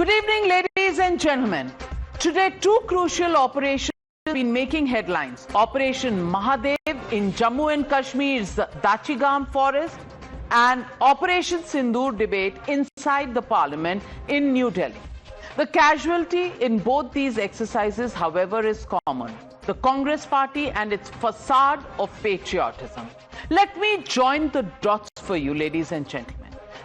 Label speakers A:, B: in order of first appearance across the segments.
A: Good evening, ladies and gentlemen. Today, two crucial operations have been making headlines. Operation Mahadev in Jammu and Kashmir's Dachigam forest and Operation Sindoor debate inside the parliament in New Delhi. The casualty in both these exercises, however, is common. The Congress party and its facade of patriotism. Let me join the dots for you, ladies and gentlemen.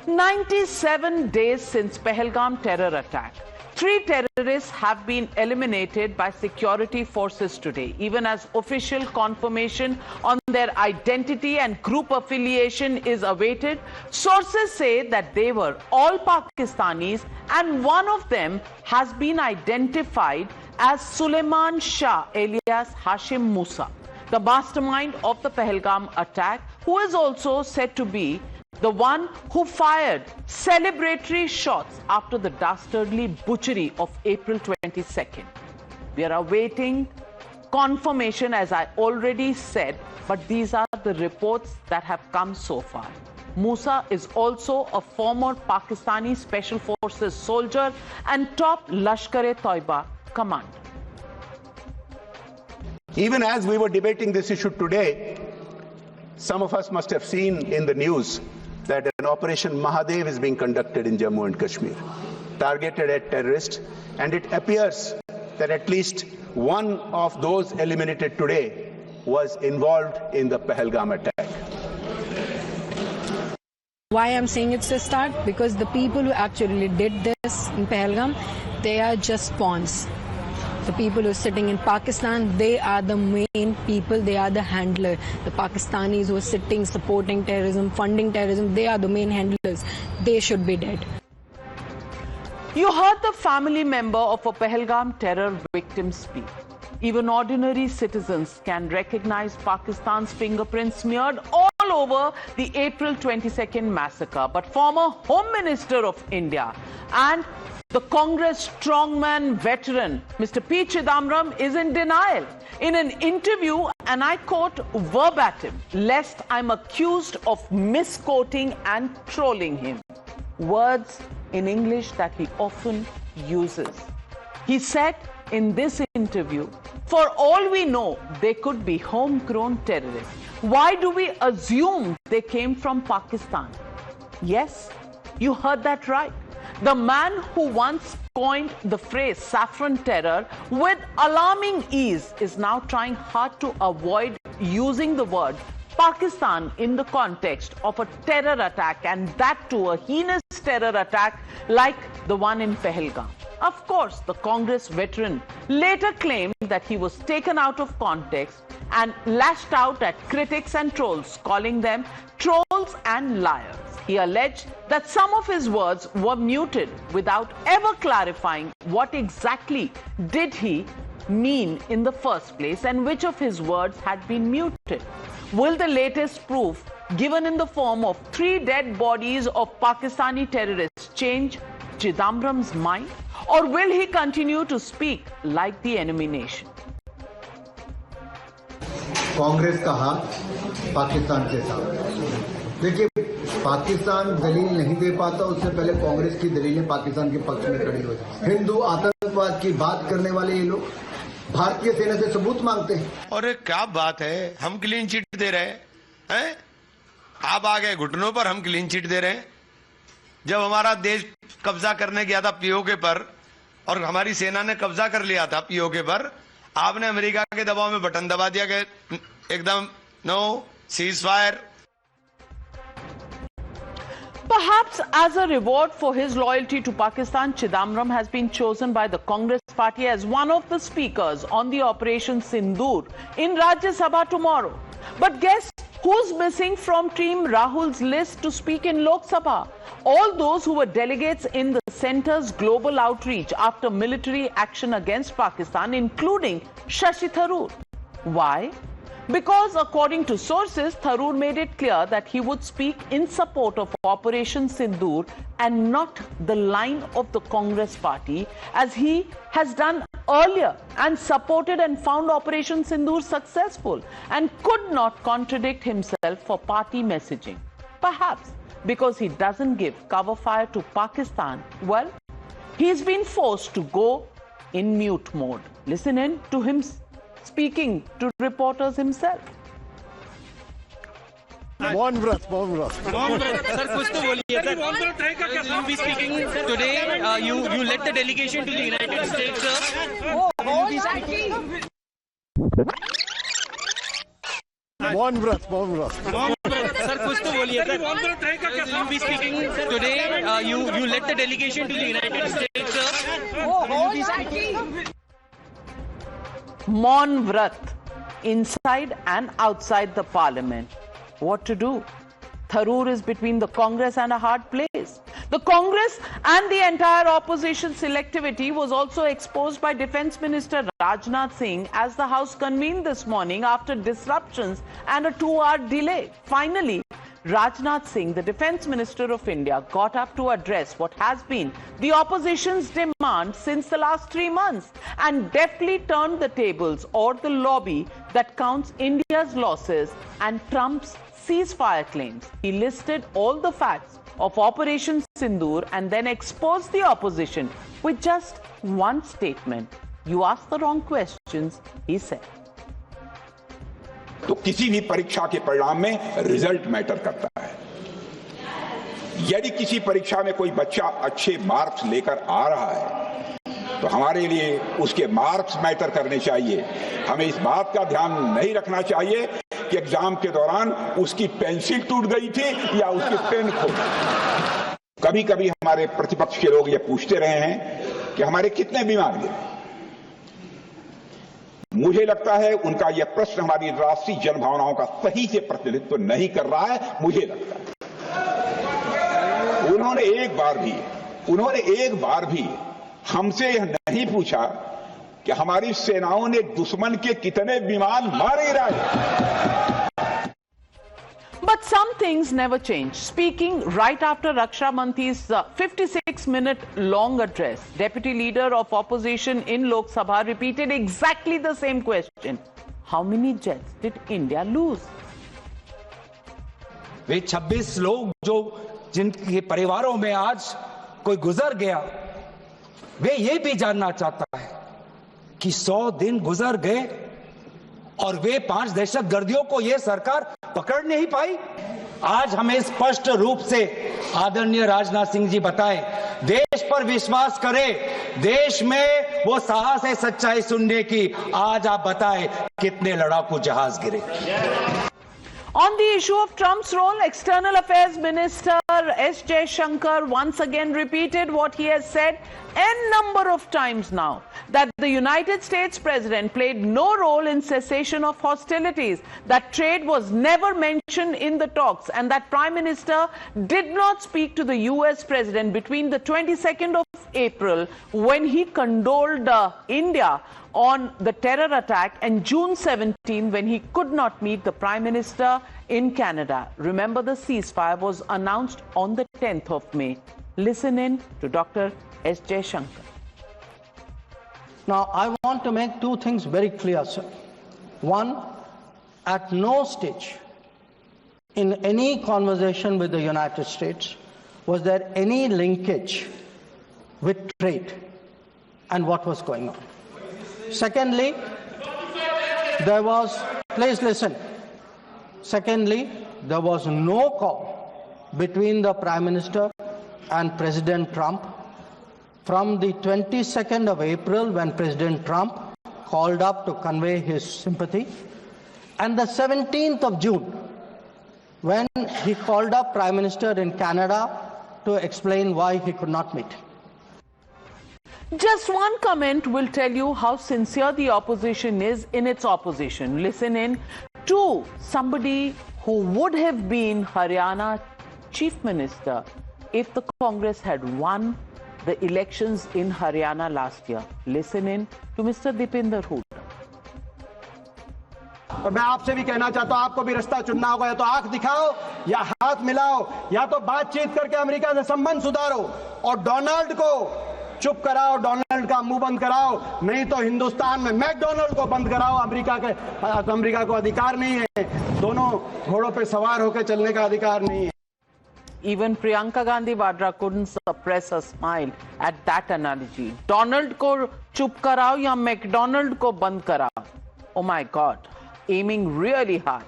A: 97 days since Pahalgam terror attack. 3 terrorists have been eliminated by security forces today, even as official confirmation on their identity and group affiliation is awaited. Sources say that they were all Pakistanis and one of them has been identified as Suleiman Shah alias Hashim Musa, the mastermind of the Pahalgam attack, who is also said to be the one who fired celebratory shots after the dastardly butchery of April 22nd. We are awaiting confirmation, as I already said, but these are the reports that have come so far. Musa is also a former Pakistani Special Forces soldier and top Lashkar-e-Toiba commander.
B: Even as we were debating this issue today, some of us must have seen in the news that an Operation Mahadev is being conducted in Jammu and Kashmir, targeted at terrorists, and it appears that at least one of those eliminated today was involved in the Pahalgam attack.
C: Why I'm saying it's a start? Because the people who actually did this in Pahalgam, they are just pawns. The people who are sitting in Pakistan, they are the main people, they are the handler. The Pakistanis who are sitting, supporting terrorism, funding terrorism, they are the main handlers. They should be dead.
A: You heard the family member of a Pahalgam terror victim speak. Even ordinary citizens can recognize Pakistan's fingerprints smeared all over the April 22nd massacre. But former Home Minister of India and the Congress strongman veteran, Mr. P. Chidambaram, is in denial. In an interview, and I quote verbatim, lest I'm accused of misquoting and trolling him. Words in English that he often uses. He said in this interview, for all we know, they could be homegrown terrorists. Why do we assume they came from Pakistan? Yes, you heard that right. The man who once coined the phrase saffron terror with alarming ease is now trying hard to avoid using the word Pakistan in the context of a terror attack, and that too a heinous terror attack like the one in Pahalgam. Of course, the Congress veteran later claimed that he was taken out of context and lashed out at critics and trolls, calling them trolls and liars. He alleged that some of his words were muted without ever clarifying what exactly did he mean in the first place and which of his words had been muted. Will the latest proof given in the form of 3 dead bodies of Pakistani terrorists change Chidambaram's mind, or will he continue to speak like the enemy nation?
D: Congress का हाथ पाकिस्तान के साथ। देखिए, पाकिस्तान दलील नहीं दे पाता, उससे पहले कांग्रेस की दलीलें पाकिस्तान के पक्ष में खड़ी हो जाए। हिंदू आतंकवाद की बात करने वाले ये लोग भारतीय सेना से सबूत मांगते हैं।
E: अरे क्या बात है, हम क्लीन चिट दे रहे हैं? आप आ गए घुटनों पर, हम क्लीन चिट दे रहे हैं। जब हमारा देश कब्जा करने गया था पीओके पर और हमारी सेना ने कब्जा कर लिया था पीओके पर, आपने अमेरिका के दबाव में बटन दबा दिया कि एकदम no ceasefire.
A: Perhaps as a reward for his loyalty to Pakistan, Chidambaram has been chosen by the Congress party as one of the speakers on the Operation Sindoor in Rajya Sabha tomorrow. But guess who's missing from Team Rahul's list to speak in Lok Sabha? All those who were delegates in the centre's global outreach after military action against Pakistan, including Shashi Tharoor. Why? Because according to sources, Tharoor made it clear that he would speak in support of Operation Sindoor and not the line of the Congress party, as he has done earlier and supported and found Operation Sindoor successful and could not contradict himself for party messaging. Perhaps because he doesn't give cover fire to Pakistan, well, He's been forced to go in mute mode. Listen in to him speaking to reporters himself.
F: मौन व्रत
G: sir कुछ तो बोलिए sir you be speaking today you led the delegation to the United States sir
F: मौन व्रत
G: sir कुछ तो बोलिए sir you be speaking today you led the delegation to the United States sir
A: Maun Vrat, inside and outside the parliament. What to do? Tharoor is between the Congress and a hard place. The Congress and the entire opposition selectivity was also exposed by Defence Minister Rajnath Singh as the House convened this morning after disruptions and a 2-hour delay. Finally, Rajnath Singh, the Defence Minister of India, got up to address what has been the opposition's demand since the last 3 months and deftly turned the tables or the lobby that counts India's losses and Trump's ceasefire claims. He listed all the facts of Operation Sindoor and then exposed the opposition with just one statement. You asked the wrong questions, he said.
H: तो किसी भी परीक्षा के परिणाम में result matter करता है। यदि किसी परीक्षा में कोई बच्चा अच्छे मार्क्स लेकर आ रहा है तो हमारे लिए उसके मार्क्स मैटर करने चाहिए। हमें इस बात का ध्यान नहीं रखना चाहिए कि एग्जाम के दौरान उसकी पेंसिल टूट गई थी या उसकी पेन खो गई। कभी कभी हमारे प्रतिपक्ष के लोग ये पूछते रहे हैं कि हमारे कितने बीमार गिरे। मुझे लगता है उनका यह प्रश्न हमारी राष्ट्रीय जनभावनाओं का सही से प्रतिनिधित्व नहीं कर रहा है। मुझे लगता है उन्होंने एक बार भी हमसे यह नहीं पूछा कि हमारी सेनाओं ने दुश्मन के कितने विमान मारे गिराए।
A: But some things never change. Speaking right after Raksha Mantri's 56-minute long address, Deputy Leader of Opposition in Lok Sabha repeated exactly the same question. How many jets did India lose?
I: वे 26 लोग जो जिनके परिवारों में आज कोई गुजर गया, वे ये भी जानना चाहता है कि 100 दिन गुजर गए और वे 5 दहशतगर्दियों को ये सरकार पकड़ नहीं पाई। आज हमें स्पष्ट रूप से आदरणीय राजनाथ सिंह जी बताएं, देश पर विश्वास करें, देश में वो साहस है सच्चाई सुनने की। आज आप बताएं कितने लड़ाकू जहाज गिरे।
A: On the issue of Trump's role, External Affairs Minister S. Jaishankar once again repeated what he has said n number of times now, that the United States President played no role in cessation of hostilities, that trade was never mentioned in the talks, and that Prime Minister did not speak to the US President between the 22nd of April when he condoled India on the terror attack and June 17 when he could not meet the Prime Minister in Canada. Remember, the ceasefire was announced on the 10th of May. Listen in to Dr. S. Jaishankar.
J: Now, I want to make 2 things very clear, sir. One, at no stage in any conversation with the United States was there any linkage with trade and what was going on. Secondly, there was, please listen. Secondly, there was no call between the Prime Minister and President Trump from the 22nd of April when President Trump called up to convey his sympathy and the 17th of June when he called up Prime Minister in Canada to explain why he could not meet.
A: Just one comment will tell you how sincere the opposition is in its opposition. Listen in to somebody who would have been Haryana Chief Minister if the Congress had won the elections in Haryana last year. Listen in to Mr. Dipinder Hooda.
K: और मैं आपसे भी कहना चाहता हूं, आपको भी रास्ता चुनना होगा, या तो आंख दिखाओ या हाथ मिलाओ, या तो बातचीत करके अमेरिका से संबंध सुधारो और डोनाल्ड को चुप कराओ, डोनाल्ड का मुंह बंद कराओ, नहीं तो हिंदुस्तान में मैकडोनाल्ड को बंद कराओ। अमेरिका को अधिकार नहीं है, दोनों घोड़ों पे सवार होकर चलने का अधिकार नहीं है।
A: Even Priyanka Gandhi Vadra couldn't suppress a smile at that analogy. Donald ko chup karao ya McDonald ko band karao. Oh my God, aiming really high.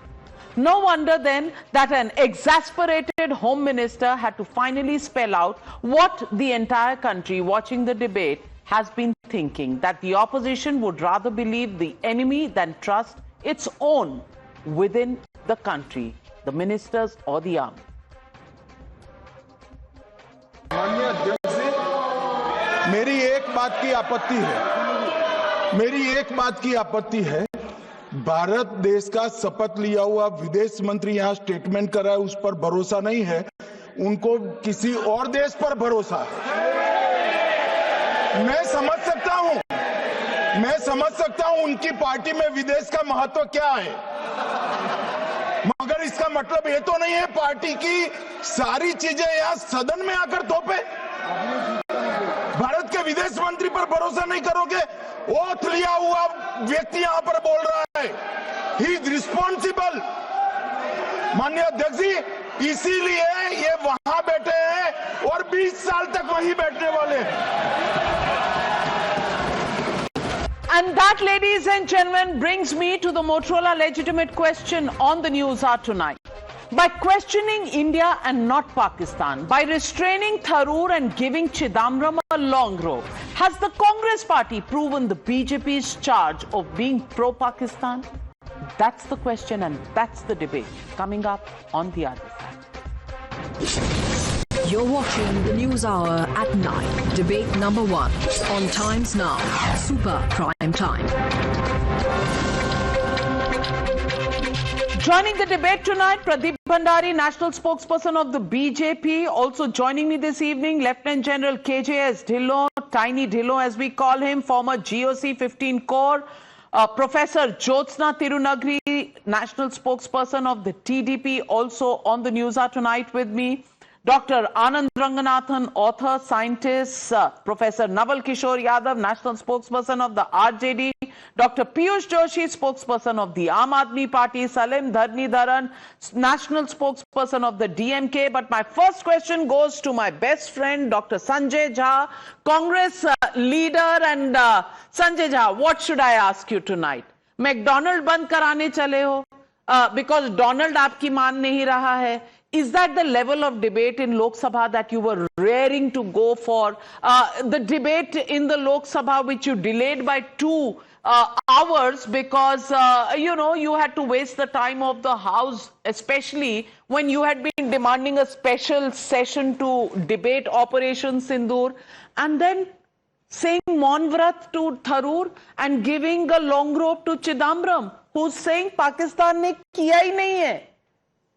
A: No wonder then that an exasperated Home Minister had to finally spell out what the entire country watching the debate has been thinking, that the opposition would rather believe the enemy than trust its own within the country, the ministers or the army.
F: माननीय अध्यक्ष जी, मेरी एक बात की आपत्ति है, भारत देश का शपथ लिया हुआ विदेश मंत्री यहाँ स्टेटमेंट कर रहा है, उस पर भरोसा नहीं है, उनको किसी और देश पर भरोसा है। मैं समझ सकता हूं उनकी पार्टी में विदेश का महत्व क्या है, मगर इसका मतलब ये तो नहीं है पार्टी की सारी चीजें यहाँ सदन में आकर थोपे। भारत के विदेश मंत्री पर भरोसा नहीं करोगे? ओथ लिया हुआ व्यक्ति यहाँ पर बोल रहा है, ही इज रिस्पॉन्सिबल। माननीय अध्यक्ष जी, इसीलिए ये वहां बैठे हैं और 20 साल तक वहीं बैठने वाले हैं।
A: And that, ladies and gentlemen, brings me to the Motorola legitimate question on the news hour tonight. By questioning India and not Pakistan, by restraining Tharoor and giving Chidambaram a long rope, has the Congress party proven the BJP's charge of being pro-Pakistan? That's the question and that's the debate coming up on the other side.
L: You're watching the News Hour at 9. Debate number 1 on Times Now. Super Prime Time.
A: Joining the debate tonight, Pradeep Bhandari, national spokesperson of the BJP. Also joining me this evening, Lieutenant General KJS Dhillon, Tiny Dhillon as we call him, former GOC 15 Corps. Professor Jyotsna Tirunagri, national spokesperson of the TDP, also on the news hour tonight with me. Dr. Anand Ranganathan, author, scientist. Professor Naval Kishore Yadav, national spokesperson of the RJD. Dr. Piyush Joshi, spokesperson of the Aam Aadmi Party. Salim Dharnidharan, national spokesperson of the DMK. But my first question goes to my best friend, Dr. Sanjay Jha, Congress leader. And Sanjay Jha, what should I ask you tonight? McDonald band karane chale ho? Because Donald aapki maan nahi raha hai. Is that the level of debate in Lok Sabha that you were raring to go for? The debate in the Lok Sabha, which you delayed by 2 hours because, you had to waste the time of the House, especially when you had been demanding a special session to debate Operation Sindoor, and then saying Maun Vrat to Tharoor and giving a long rope to Chidambaram, who's saying Pakistan ne kiya hi nahi hai.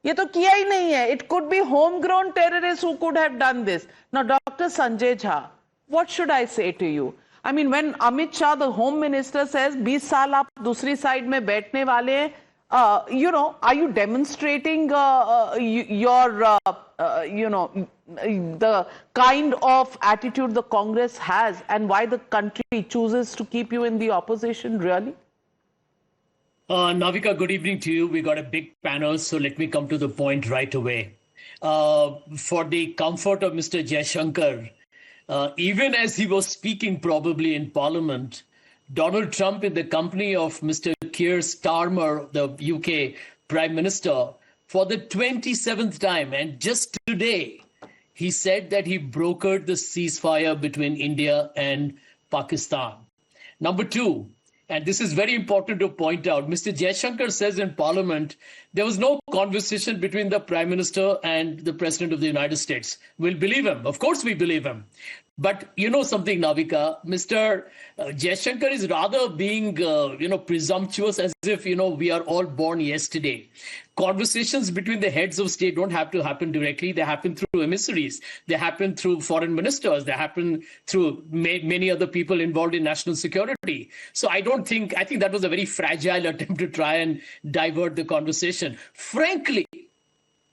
A: ये तो किया ही नहीं है. It could be homegrown terrorists who could have done this. Now, Dr. Sanjay Jha, what should I say to you? I mean, when Amit Shah, the Home Minister, says 20 साल आप दूसरी side में बैठने वाले हैं, are you demonstrating the kind of attitude the Congress has and why the country chooses to keep you in the opposition, really?
M: Navika, good evening to you. We got a big panel, so let me come to the point right away. For the comfort of Mr. Jaishankar, even as he was speaking probably in Parliament, Donald Trump, in the company of Mr. Keir Starmer, the UK Prime Minister, for the 27th time, and just today, he said that he brokered the ceasefire between India and Pakistan. Number 2, and this is very important to point out, Mr. Jaishankar says in Parliament, there was no conversation between the Prime Minister and the President of the United States. We'll believe him. Of course we believe him. But you know something, Navika, Mr. Jaishankar is rather being, presumptuous as if, we are all born yesterday. Conversations between the heads of state don't have to happen directly. They happen through emissaries. They happen through foreign ministers. They happen through many other people involved in national security. So I think that was a very fragile attempt to try and divert the conversation. Frankly,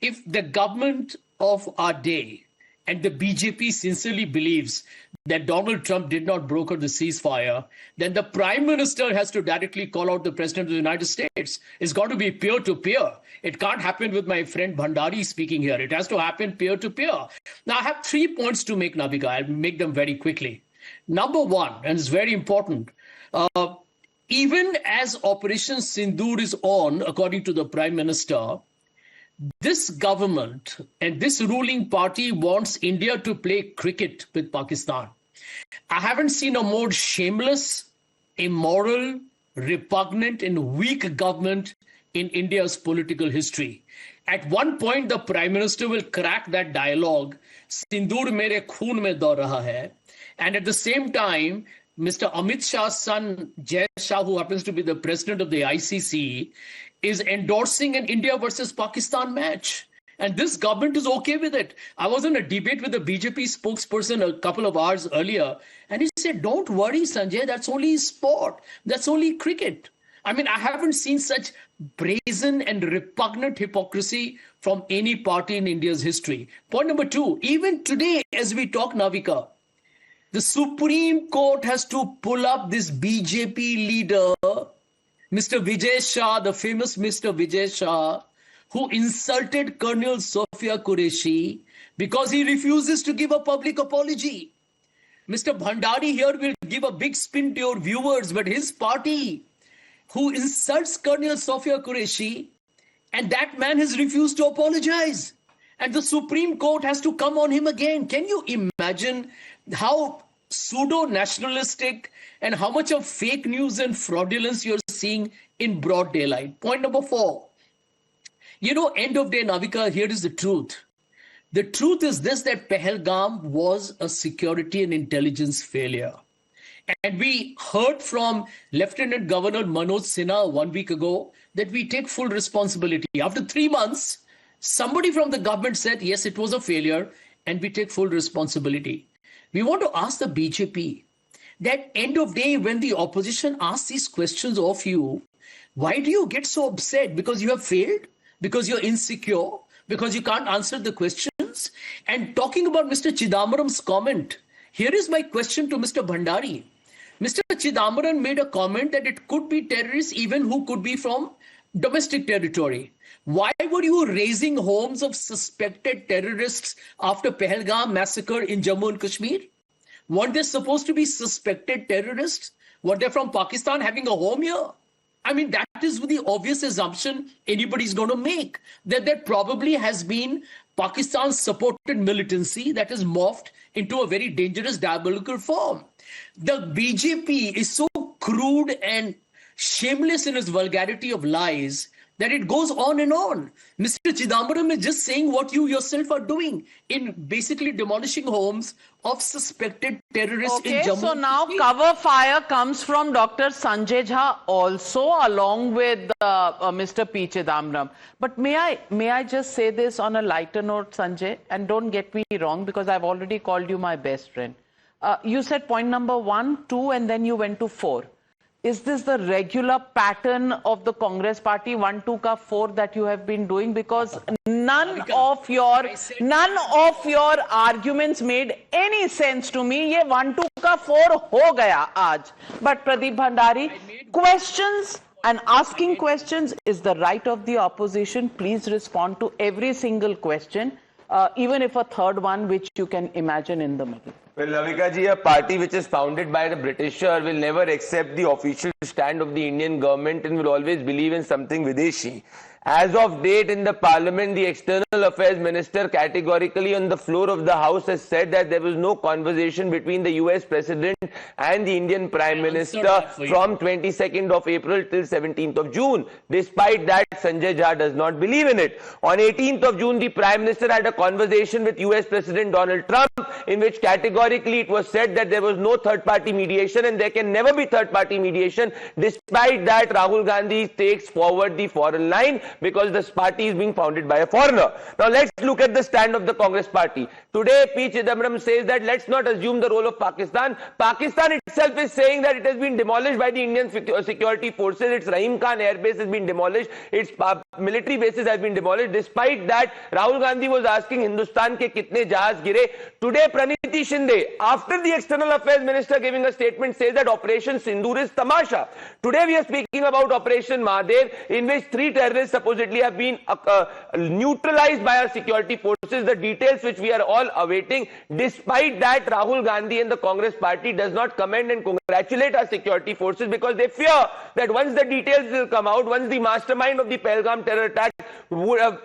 M: if the government of our day and the BJP sincerely believes that Donald Trump did not broker the ceasefire, then the Prime Minister has to directly call out the President of the United States. It's got to be peer-to-peer. It can't happen with my friend Bhandari speaking here. It has to happen peer-to-peer. Now, I have 3 points to make, Navika. I'll make them very quickly. Number one, and it's very important, even as Operation Sindoor is on, according to the Prime Minister, this government and this ruling party wants India to play cricket with Pakistan. I haven't seen a more shameless, immoral, repugnant, and weak government in India's political history. At one point, the Prime Minister will crack that dialogue, Sindoor mere khoon mein daur raha hai. And at the same time, Mr. Amit Shah's son, Jay Shah, who happens to be the president of the ICC, is endorsing an India versus Pakistan match. And this government is okay with it. I was in a debate with a BJP spokesperson a couple of hours earlier, and he said, don't worry, Sanjay, that's only sport. That's only cricket. I mean, I haven't seen such brazen and repugnant hypocrisy from any party in India's history. Point number two, even today, as we talk, Navika, the Supreme Court has to pull up this BJP leader, Mr. Vijay Shah, the famous Mr. Vijay Shah, who insulted Colonel Sofia Qureshi because he refuses to give a public apology. Mr. Bhandari here will give a big spin to your viewers, but his party, who insults Colonel Sofia Qureshi, and that man has refused to apologize. And the Supreme Court has to come on him again. Can you imagine how pseudo-nationalistic and how much of fake news and fraudulence you're seeing in broad daylight? Point number four. You know, end of day, Navika, here is the truth. The truth is this, that Pahalgam was a security and intelligence failure. And we heard from Lieutenant Governor Manoj Sinha 1 week ago that we take full responsibility. After 3 months, somebody from the government said, yes, it was a failure, and we take full responsibility. We want to ask the BJP that end of day, when the opposition asks these questions of you, why do you get so upset? Because you have failed? Because you're insecure? Because you can't answer the questions? And talking about Mr. Chidambaram's comment, here is my question to Mr. Bhandari. Mr. Chidambaram made a comment that it could be terrorists even who could be from domestic territory. Why were you raising homes of suspected terrorists after Pahalgam massacre in Jammu and Kashmir? Weren't they supposed to be suspected terrorists? Were they from Pakistan having a home here? I mean, that is the obvious assumption anybody's going to make, that there probably has been Pakistan's supported militancy that has morphed into a very dangerous diabolical form. The BJP is so crude and shameless in its vulgarity of lies that it goes on and on. Mr. Chidambaram is just saying what you yourself are doing in basically demolishing homes of suspected terrorists in Jammu.
A: So now cover fire comes from Dr. Sanjay Jha also, along with Mr. P. Chidambaram. But may I just say this on a lighter note, Sanjay, and don't get me wrong, because I've already called you my best friend. You said point number 1, 2, and then you went to 4. Is this the regular pattern of the Congress party, 1, 2 ka 4 that you have been doing? Because none of your arguments made any sense to me. Ye 1, 2 ka 4 ho gaya aaj. But Pradeep Bhandari, questions and asking questions is the right of the opposition. Please respond to every single question, even if a third one which you can imagine in the middle.
N: Well, Navika ji, a party which is founded by the Britisher will never accept the official stand of the Indian government and will always believe in something Videshi. As of date in the parliament, the external affairs minister categorically on the floor of the house has said that there was no conversation between the US president and the Indian prime minister from 22nd of April till 17th of June. Despite that, Sanjay Jha does not believe in it. On 18th of June, the prime minister had a conversation with US President Donald Trump in which categorically it was said that there was no third-party mediation and there can never be third-party mediation. Despite that, Rahul Gandhi takes forward the foreign line because this party is being founded by a foreigner. Now let's look at the stand of the Congress party. Today, P. Chidambaram says that let's not assume the role of Pakistan. Pakistan itself is saying that it has been demolished by the Indian security forces. Its Rahim Khan air base has been demolished. Its military bases have been demolished. Despite that, Rahul Gandhi was asking Hindustan ke kitne jahaz gire. Today, Praniti Shinde, after the External Affairs Minister giving a statement, says that Operation Sindoor is tamasha. Today, we are speaking about Operation Mahadev, in which 3 terrorists supposedly have been neutralized by our security forces. The details which we are all awaiting. Despite that, Rahul Gandhi and the Congress party does not commend and congratulate our security forces because they fear that once the details will come out, once the mastermind of the Pahalgam terror attack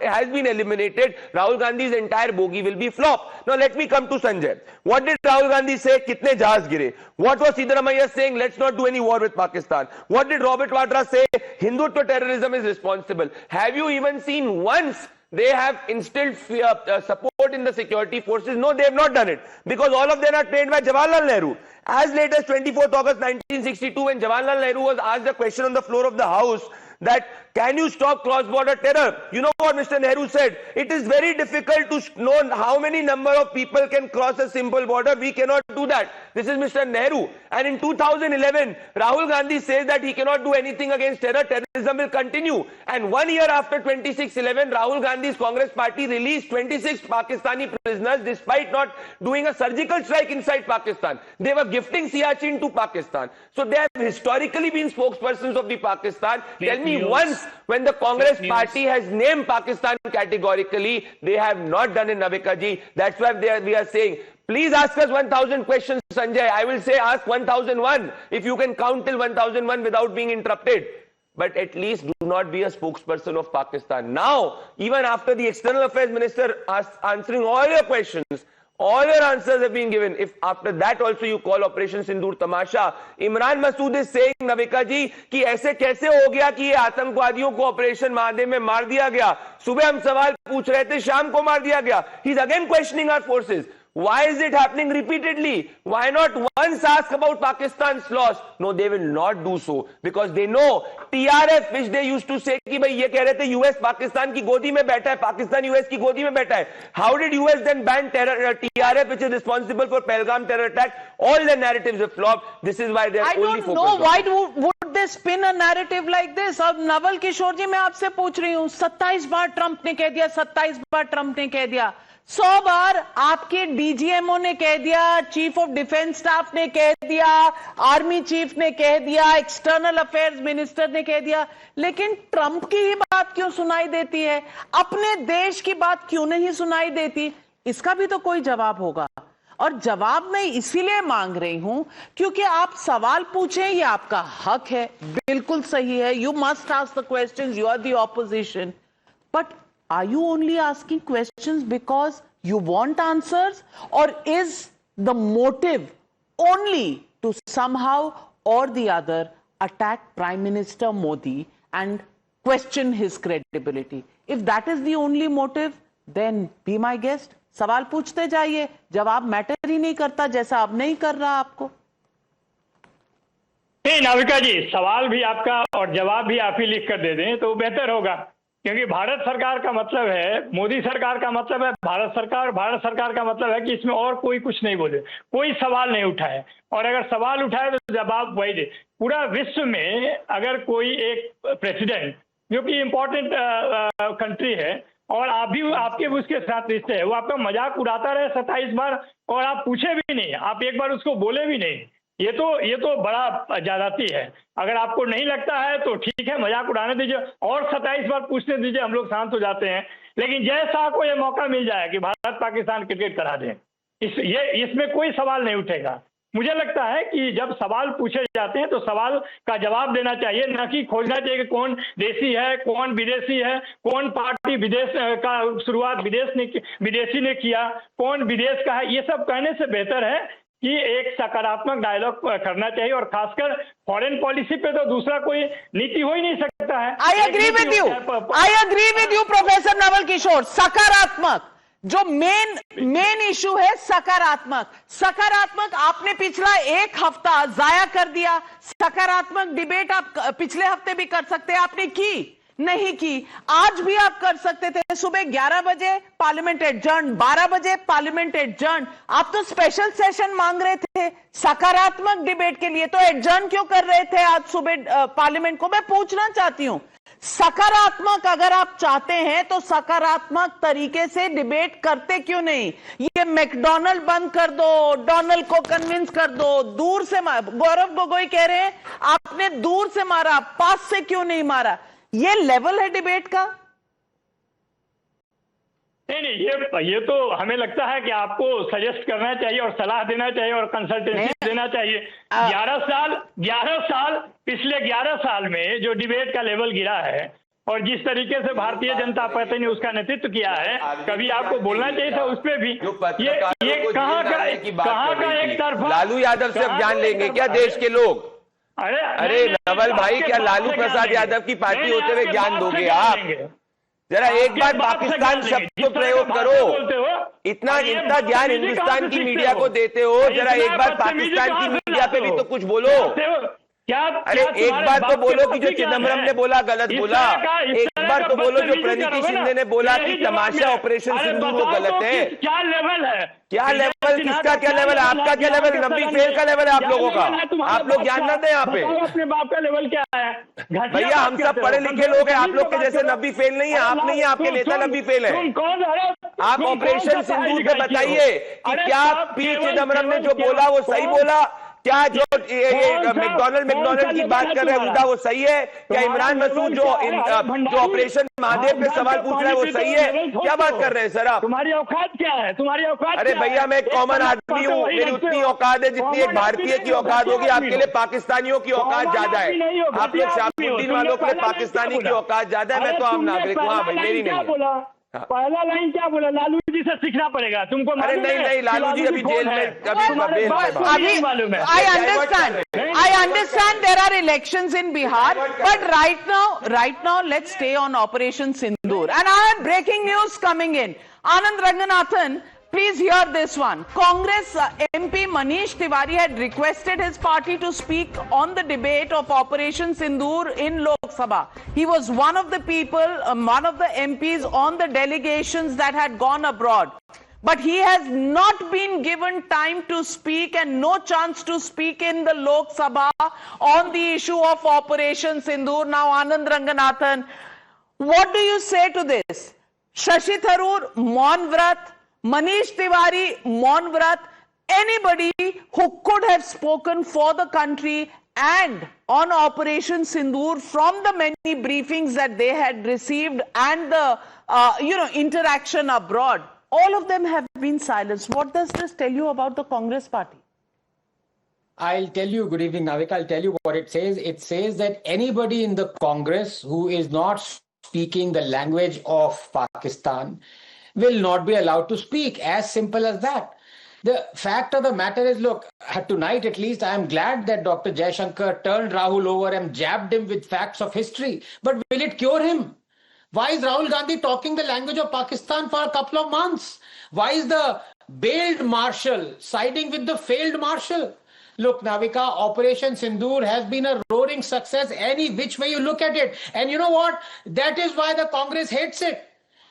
N: has been eliminated, Rahul Gandhi's entire bogey will be flop. Now let me come to Sanjay. What did Rahul Gandhi say? Kitne jahaz gire? What was Siddaramaiah saying? Let's not do any war with Pakistan. What did Robert Vadra say? Hindutva terrorism is responsible. Have you even seen once they have instilled fear, support in the security forces? No, they have not done it because all of them are trained by Jawaharlal Nehru. As late as 24th August 1962, when Jawaharlal Nehru was asked a question on the floor of the House that can you stop cross-border terror? You know what Mr. Nehru said? It is very difficult to know how many number of people can cross a simple border. We cannot do that. This is Mr. Nehru. And in 2011, Rahul Gandhi says that he cannot do anything against terror. Terrorism will continue. And 1 year after 26/11, Rahul Gandhi's Congress party released 26 Pakistani prisoners despite not doing a surgical strike inside Pakistan. They were gifting Siachen to Pakistan. So they have historically been spokespersons of the Pakistan. Tell me once when the Congress party has named Pakistan categorically, they have not done it, Navika ji. That's why we are saying, please ask us 1,000 questions, Sanjay. I will say ask 1,001 if you can count till 1,001 without being interrupted. But at least do not be a spokesperson of Pakistan. Now, even after the External Affairs Minister answering all your questions, all your answers have been given. If after that also you call Operation Sindoor tamasha, Imran Masood is saying, Navika ji, कि ऐसे कैसे हो गया कि ये आतंकवादियों को operation Mahadev में मार दिया गया? सुबह हम सवाल पूछ रहे थे, शाम को मार दिया गया. He's again questioning our forces. Why is it happening repeatedly? Why not once ask about Pakistan's loss? No, they will not do so because they know TRF, which they used to say कि भाई ये कह रहे थे US Pakistan की गोदी में बैठा है, पाकिस्तान US की गोदी में बैठा है. How did US then ban TRF, which is responsible for Pahalgam terror attack? All the narratives have flopped. This is why they are only focused.
A: I don't know why would they spin a narrative like this. अब नवल किशोर जी मैं आपसे पूछ रही हूँ, 27 बार Trump ने कह दिया, 27 बार Trump ने कह दिया, 100 बार आपके डीजीएमओ ने कह दिया, चीफ ऑफ डिफेंस स्टाफ ने कह दिया, आर्मी चीफ ने कह दिया, एक्सटर्नल अफेयर्स मिनिस्टर ने कह दिया, लेकिन ट्रंप की ही बात क्यों सुनाई देती है? अपने देश की बात क्यों नहीं सुनाई देती? इसका भी तो कोई जवाब होगा. और जवाब मैं इसीलिए मांग रही हूं क्योंकि आप सवाल पूछें, ये आपका हक है, बिल्कुल सही है. You must ask the questions, you are the opposition. But are you only asking questions because you want answers, or is the motive only to somehow or the other attack Prime Minister Modi and question his credibility? If that is the only motive, then be my guest. सवाल पूछते जाइए, जवाब matter ही नहीं करता जैसा अब नहीं कर रहा आपको.
O: नहीं नाविका जी, सवाल भी आपका और जवाब भी आप ही लिख कर दे दें तो बेहतर होगा, क्योंकि भारत सरकार का मतलब है, मोदी सरकार का मतलब है भारत सरकार, भारत सरकार का मतलब है कि इसमें और कोई कुछ नहीं बोले, कोई सवाल नहीं उठाए, और अगर सवाल उठाए तो जवाब वही दे. पूरा विश्व में अगर कोई एक प्रेसिडेंट जो कि इम्पोर्टेंट कंट्री है और आप भी आपके उसके साथ रिश्ते है, वो आपका मजाक उड़ाता रहे 27 बार और आप पूछे भी नहीं, आप एक बार उसको बोले भी नहीं, ये तो बड़ा ज्यादती है. अगर आपको नहीं लगता है तो ठीक है, मजाक उड़ाने दीजिए और 27 बार पूछने दीजिए, हम लोग शांत हो जाते हैं. लेकिन जैसा को ये मौका मिल जाए कि भारत पाकिस्तान क्रिकेट करा दें, इसमें कोई सवाल नहीं उठेगा. मुझे लगता है कि जब सवाल पूछे जाते हैं तो सवाल का जवाब देना चाहिए, न कि खोजना चाहिए कि कौन देसी है, कौन विदेशी है, कौन पार्टी विदेश का शुरुआत विदेशी ने किया, कौन विदेश का है. ये सब कहने से बेहतर है कि एक सकारात्मक डायलॉग करना चाहिए, और खासकर फॉरेन पॉलिसी पे तो दूसरा कोई नीति हो ही नहीं सकता है.
A: I agree with you professor Naval Kishore. सकारात्मक जो मेन इशू है, सकारात्मक आपने पिछला एक हफ्ता जाया कर दिया. सकारात्मक डिबेट आप पिछले हफ्ते भी कर सकते हैं, आपने की नहीं की। आज भी आप कर सकते थे। सुबह 11 बजे पार्लियामेंट एडजर्न, 12 बजे पार्लियामेंट एडजर्न। आप तो स्पेशल सेशन मांग रहे थे सकारात्मक डिबेट के लिए, तो एडजर्न क्यों कर रहे थे आज सुबह पार्लियामेंट को? मैं पूछना चाहती हूं, सकारात्मक अगर आप चाहते हैं तो सकारात्मक तरीके से डिबेट करते क्यों नहीं? ये मैकडॉनल्ड बंद कर दो, डोनाल्ड को कन्विंस कर दो, दूर से गौरव गोगोई कह रहे हैं आपने दूर से मारा, पास से क्यों नहीं मारा? ये लेवल है डिबेट का?
O: नहीं, ये तो हमें लगता है कि आपको सजेस्ट करना चाहिए और सलाह देना चाहिए और कंसल्टेंसी देना चाहिए। 11 साल पिछले 11 साल में जो डिबेट का लेवल गिरा है और जिस तरीके से भारतीय जनता पार्टी ने उसका नेतृत्व किया है, कभी आपको बोलना चाहिए था उस पर भी। ये कहाँ का एक तरफा?
N: लालू यादव से अब जान लेंगे क्या देश के लोग? अरे नवल भाई, क्या लालू प्रसाद यादव की पार्टी होते हुए ज्ञान दोगे आप? जरा एक बार पाकिस्तान शब्द को प्रयोग करो। इतना ज्ञान हिंदुस्तान की मीडिया को देते हो, जरा एक बार पाकिस्तान की मीडिया पे भी तो कुछ बोलो। अरे एक बार तो बोलो कि जो चिदम्बरम ने बोला गलत बोला। एक बार तो बोलो जो प्रणीति शिंदे ने बोला कि तमाशा ऑपरेशन सिंदूर वो गलत है।
O: क्या लेवल है?
N: क्या लेवल? किसका क्या लेवल है? आपका क्या लेवल? नब्बी फेल का लेवल है आप लोगों का। आप लोग ज्ञान ना दें यहाँ पे।
O: अपने बाप का लेवल क्या है?
N: भैया हम सब पढ़े लिखे लोग हैं, आप लोग के जैसे नब्बी फेल नहीं है। आप नहीं है, आपके नेता नब्बी फेल है। आप ऑपरेशन सिंदूर पे बताइए कि क्या पी चिदम्बरम ने जो बोला वो सही बोला? क्या जो मैकडॉनल्ड की बात कर रहे हैं वो सही है? क्या इमरान मसूद जो ऑपरेशन महादेव पे सवाल पूछ रहा है वो सही है? क्या बात कर रहे हैं सर आप?
O: तुम्हारी औकात क्या है? तुम्हारी औकात?
N: अरे भैया मैं कॉमन आदमी हूँ, मेरी उतनी औकात है जितनी एक भारतीय की औकात होगी। आपके लिए पाकिस्तानियों की औकात ज्यादा है। आप लोग शाहबुद्दीन वालों के लिए पाकिस्तानी की औकात ज्यादा है। मैं तो आम नागरिक हूँ। हाँ भाई, मेरी नहीं।
O: पहला लाइन क्या बोला? लालू जी से सीखना पड़ेगा तुमको।
N: अरे नहीं, लालू जी अभी जेल में
A: I understand there are elections in Bihar, but right now let's stay on Operation Sindoor. And I have breaking news coming in. Anand Ranganathan, please hear this one. Congress MP Manish Tiwari had requested his party to speak on the debate of Operation Sindoor in Lok Sabha. He was one of the people, one of the MPs on the delegations that had gone abroad. But he has not been given time to speak and no chance to speak in the Lok Sabha on the issue of Operation Sindoor. Now, Anand Ranganathan, what do you say to this? Shashi Tharoor, Maun Vrat, Manish Tiwari, Maun Vrat, anybody who could have spoken for the country and on Operation Sindoor from the many briefings that they had received and the interaction abroad, all of them have been silenced. What does this tell you about the Congress party?
P: I'll tell you, good evening, Navika. I'll tell you what it says. It says that anybody in the Congress who is not speaking the language of Pakistan will not be allowed to speak. As simple as that. The fact of the matter is, look, tonight at least, I am glad that Dr. Jaishankar turned Rahul over and jabbed him with facts of history. But will it cure him? Why is Rahul Gandhi talking the language of Pakistan for a couple of months? Why is the bailed marshal siding with the failed marshal? Look, Navika, Operation Sindoor has been a roaring success any which way you look at it. And you know what? That is why the Congress hates it.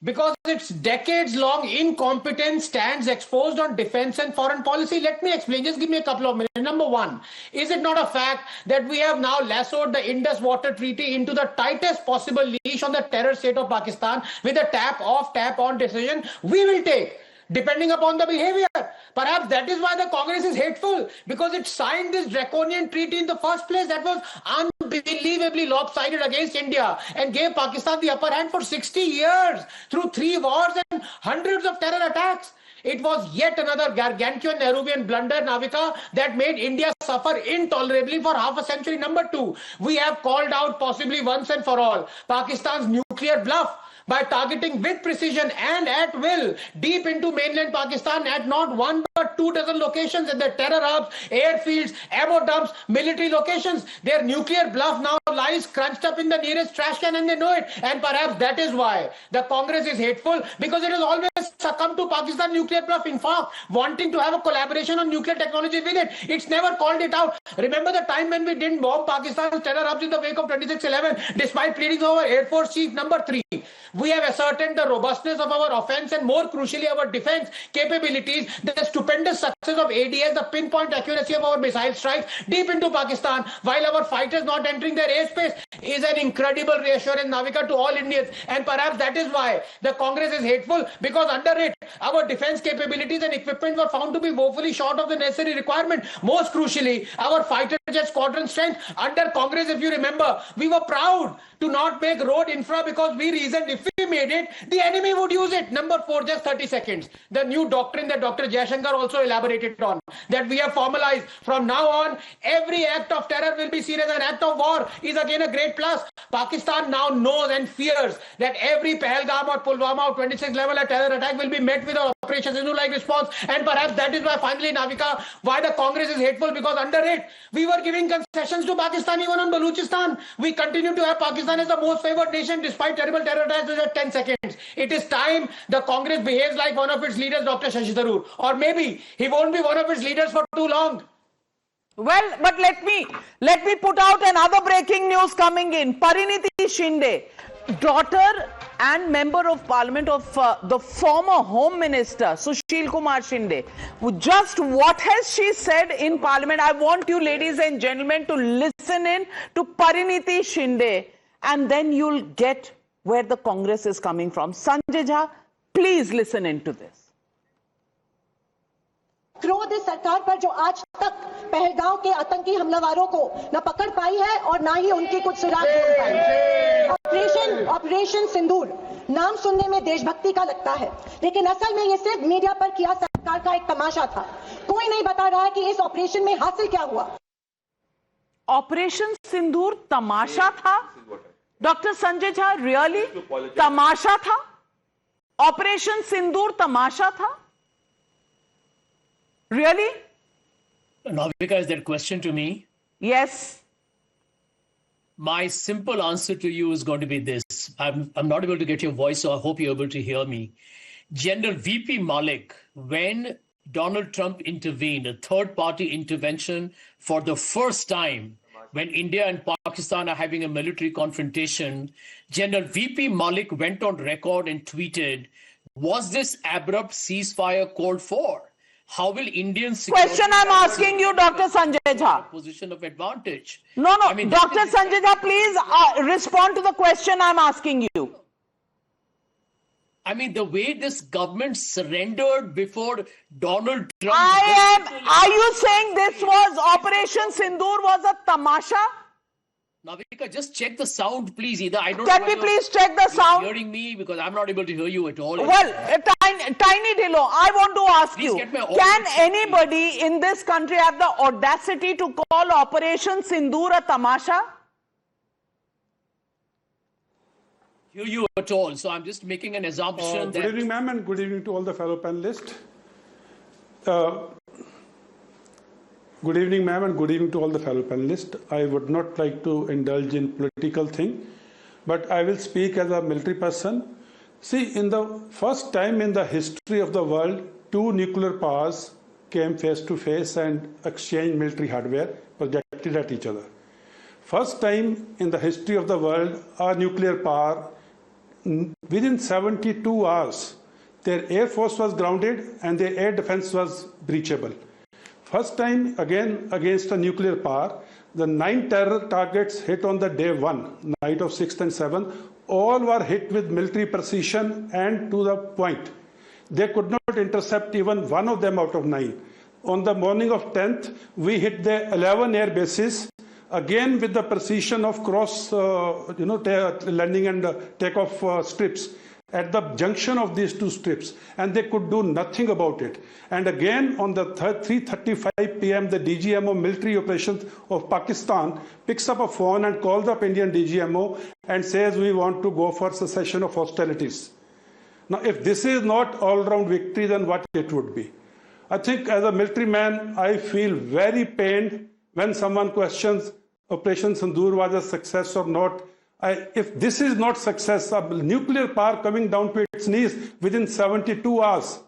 P: Because its decades-long incompetence stands exposed on defense and foreign policy. Let me explain. Just give me a couple of minutes. Number one, is it not a fact that we have now lassoed the Indus Water Treaty into the tightest possible leash on the terror state of Pakistan with a tap-off, tap-on decision we will take, depending upon the behavior? Perhaps that is why the Congress is hateful, because it signed this draconian treaty in the first place that was unbelievably lopsided against India and gave Pakistan the upper hand for 60 years through 3 wars and hundreds of terror attacks. It was yet another gargantuan Nehruvian blunder, Navika, that made India suffer intolerably for half a century. Number two, we have called out possibly once and for all Pakistan's nuclear bluff by targeting with precision and at will deep into mainland Pakistan at not 1 but 2 dozen locations at the terror hubs, airfields, ammo dumps, military locations. Their nuclear bluff now lies crunched up in the nearest trash can and they know it. And perhaps that is why the Congress is hateful, because it has always succumb to Pakistan nuclear bluff. In fact, wanting to have a collaboration on nuclear technology with it. It's never called it out. Remember the time when we didn't bomb Pakistan's terror hubs in the wake of 26/11, despite pleadings of our Air Force Chief. Number 3, we have ascertained the robustness of our offense and more crucially our defense capabilities, the stupendous success of ADS, the pinpoint accuracy of our missile strikes deep into Pakistan, while our fighters not entering their airspace, is an incredible reassurance, Navika, to all Indians. And perhaps that is why the Congress is hateful, because under it, our defense capabilities and equipment were found to be woefully short of the necessary requirement. Most crucially, our fighter jet squadron strength under Congress, if you remember, we were proud to not make road infra because we reasoned if we made it, the enemy would use it. Number 4, just 30 seconds. The new doctrine that Dr. Jaishankar also elaborated on, that we have formalized from now on, every act of terror will be seen as an act of war, is again a great plus. Pakistan now knows and fears that every Pahalgam or Pulwama or 26-level terror attack will be met with an Operation Sindhu-like response. And perhaps that is why finally, Navika, why the Congress is hateful, because under it, we were giving concessions to Pakistan even on Balochistan. We continue to have Pakistan as the most favored nation despite terrible terror attacks within 10 seconds. It is time the Congress behaves like one of its leaders, Dr. Shashi Tharoor. Or maybe he won't be one of its leaders for too long.
A: Well, but let me put out another breaking news coming in. Pariniti Shinde, daughter and member of parliament of the former home minister Sushil Kumar Shinde. Just what has she said in parliament? I want you, ladies and gentlemen, to listen in to Pariniti Shinde, and then you'll get where the Congress is coming from. Sanjay Jha, please listen into this.
Q: क्रोध इस सरकार पर जो आज तक पहलगांव के आतंकी हमलावरों को न पकड़ पाई है और ना ही उनकी कुछ सुराग ढूंढ पाई। ऑपरेशन सिंदूर नाम सुनने में देशभक्ति का लगता है, लेकिन असल में ये सिर्फ मीडिया पर किया सरकार का एक तमाशा था। कोई नहीं बता रहा है कि इस ऑपरेशन में हासिल क्या हुआ।
A: ऑपरेशन सिंदूर तमाशा था? डॉक्टर संजय झा, रियली तमाशा था? ऑपरेशन सिंदूर तमाशा था? Really?
M: Navika, is that question to me?
A: Yes.
M: My simple answer to you is going to be this. I'm not able to get your voice, so I hope you're able to hear me. General VP Malik, when Donald Trump intervened, a third-party intervention for the first time, when India and Pakistan are having a military confrontation, General VP Malik went on record and tweeted, was this abrupt ceasefire called for? How will Indians...
A: Question I'm asking you, Dr. Sanjay Jha.
M: Position of advantage.
A: No, I mean, Dr. Sanjay Jha, please respond to the question I'm asking you.
M: I mean, the way this government surrendered before Donald Trump...
A: Are you saying this was Operation Sindoor was a tamasha?
M: Navika, just check the sound, please.
A: Can we please check the sound?
M: Hearing me, because I'm not able to hear you at all.
A: Well, Tiny Dhillon, I want to ask you, can anybody in this country have the audacity to call Operation Sindoor a tamasha?
M: Hear you at all, so I'm just making an assumption that...
R: Good evening, ma'am, and good evening to all the fellow panelists. Good evening, ma'am, and good evening to all the fellow panelists. I would not like to indulge in political thing, but I will speak as a military person. See, in the first time in the history of the world, two nuclear powers came face to face and exchanged military hardware projected at each other. First time in the history of the world, a nuclear power, within 72 hours, their air force was grounded and their air defense was breachable. First time again against a nuclear power, the 9 terror targets hit on the day 1, night of 6th and 7th, all were hit with military precision and to the point. They could not intercept even one of them out of 9. On the morning of 10th, we hit the 11 air bases, again with the precision of cross, landing and takeoff strips at the junction of these two strips, and they could do nothing about it. And again on the 3:35 p.m., the DGMO military operations of Pakistan picks up a phone and calls up Indian DGMO and says, we want to go for cessation of hostilities. Now, if this is not all-round victory, then what it would be? I think as a military man, I feel very pained when someone questions Operation Sindoor was a success or not. If this is not success, a nuclear power coming down to its knees within 72 hours,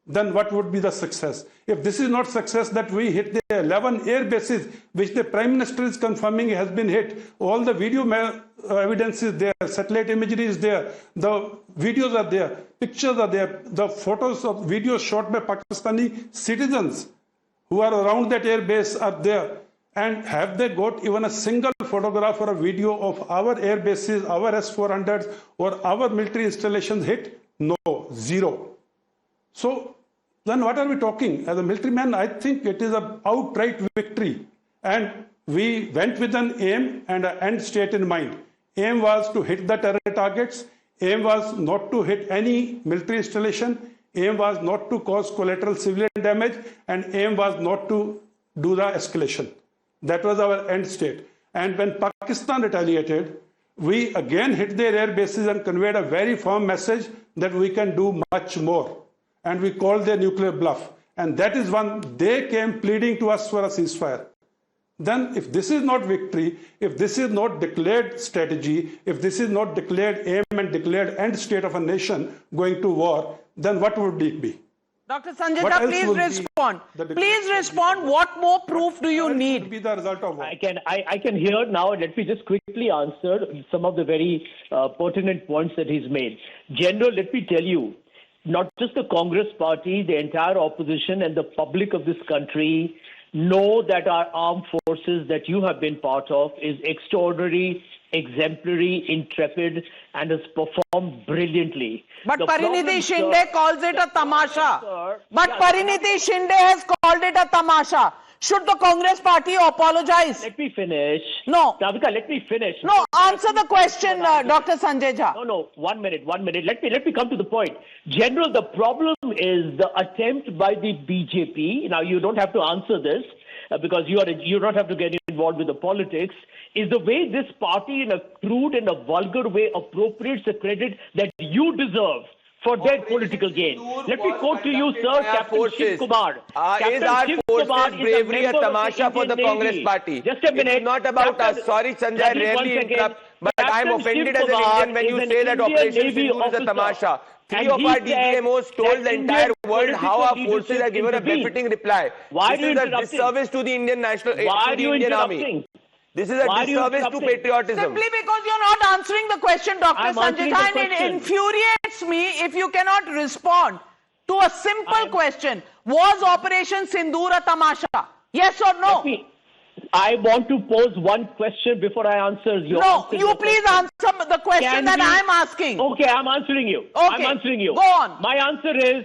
R: then what would be the success? If this is not success, that we hit the 11 air bases, which the Prime Minister is confirming has been hit, all the video evidence is there, satellite imagery is there, the videos are there, pictures are there, the photos of videos shot by Pakistani citizens who are around that air base are there. And have they got even a single photograph or a video of our air bases, our S-400s or our military installations hit? No, zero. So then what are we talking? As a military man, I think it is an outright victory. And we went with an aim and an end state in mind. Aim was to hit the terror targets. Aim was not to hit any military installation. Aim was not to cause collateral civilian damage. And aim was not to do the escalation. That was our end state. And when Pakistan retaliated, we again hit their air bases and conveyed a very firm message that we can do much more. And we called their nuclear bluff. And that is when they came pleading to us for a ceasefire. Then if this is not victory, if this is not declared strategy, if this is not declared aim and declared end state of a nation going to war, then what would it be?
A: Dr. Sanjay Jha, please respond. Please respond. What more proof do you need?
R: Be the result of war.
S: I can hear now. Let me just quickly answer some of the very pertinent points that he's made. General, let me tell you, not just the Congress party, the entire opposition and the public of this country know that our armed forces that you have been part of is extraordinary, exemplary, intrepid, and has performed brilliantly.
A: But Pariniti Shinde calls it a tamasha. But Pariniti Shinde has called it a tamasha. Should the Congress party apologize?
S: Let me finish.
A: No.
S: Navika, let me finish.
A: No, answer the question, Dr. Sanjay Jha.
S: No, 1 minute. Let me come to the point. General, the problem is the attempt by the BJP. Now, you don't have to answer this because you don't have to get involved with the politics. Is the way this party, in a crude and a vulgar way, appropriates the credit that you deserve for their political gain. Let me quote to you, sir, Captain Shiv Kumar.
N: Is our forces bravery a tamasha for the Congress party?
S: Just a minute.
N: It's not about us. Sorry, Sanjay, I rarely interrupt. But I'm offended as an Indian when you say that Operation Sindoor is a tamasha. Three of our DPMOs told the entire world how our forces have given a befitting reply. This is a disservice to the Indian Army. This is a disservice to patriotism.
A: Simply because you're not answering the question, Dr. Sanjay Jha, and it infuriates me if you cannot respond to a simple question. Was Operation Sindoor a tamasha? Yes or no?
S: I want to pose one question before I answer you.
A: No, you please answer the question that I'm asking.
S: Okay, I'm answering you.
A: Okay,
S: I'm answering you.
A: Go on.
S: My answer is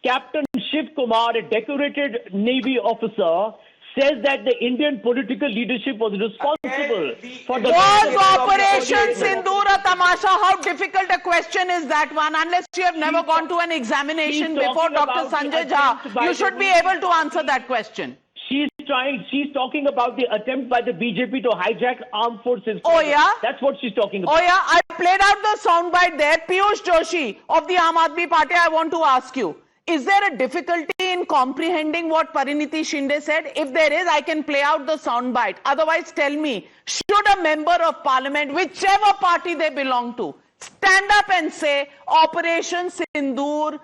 S: Captain Shiv Kumar, a decorated Navy officer, says that the Indian political leadership was responsible for the...
A: Was Operation Sindoor a tamasha? How difficult a question is that one? Unless you have never gone to an examination before, Dr. Sanjay Jha, you should be able to answer that question.
S: She's talking about the attempt by the BJP to hijack armed forces.
A: Oh, yeah?
S: That's what she's talking about.
A: Oh, yeah? I played out the soundbite there. Piyush Joshi of the Aam Aadmi Party, I want to ask you. Is there a difficulty in comprehending what Pariniti Shinde said? If there is, I can play out the soundbite. Otherwise, tell me, should a member of parliament, whichever party they belong to, stand up and say Operation Sindoor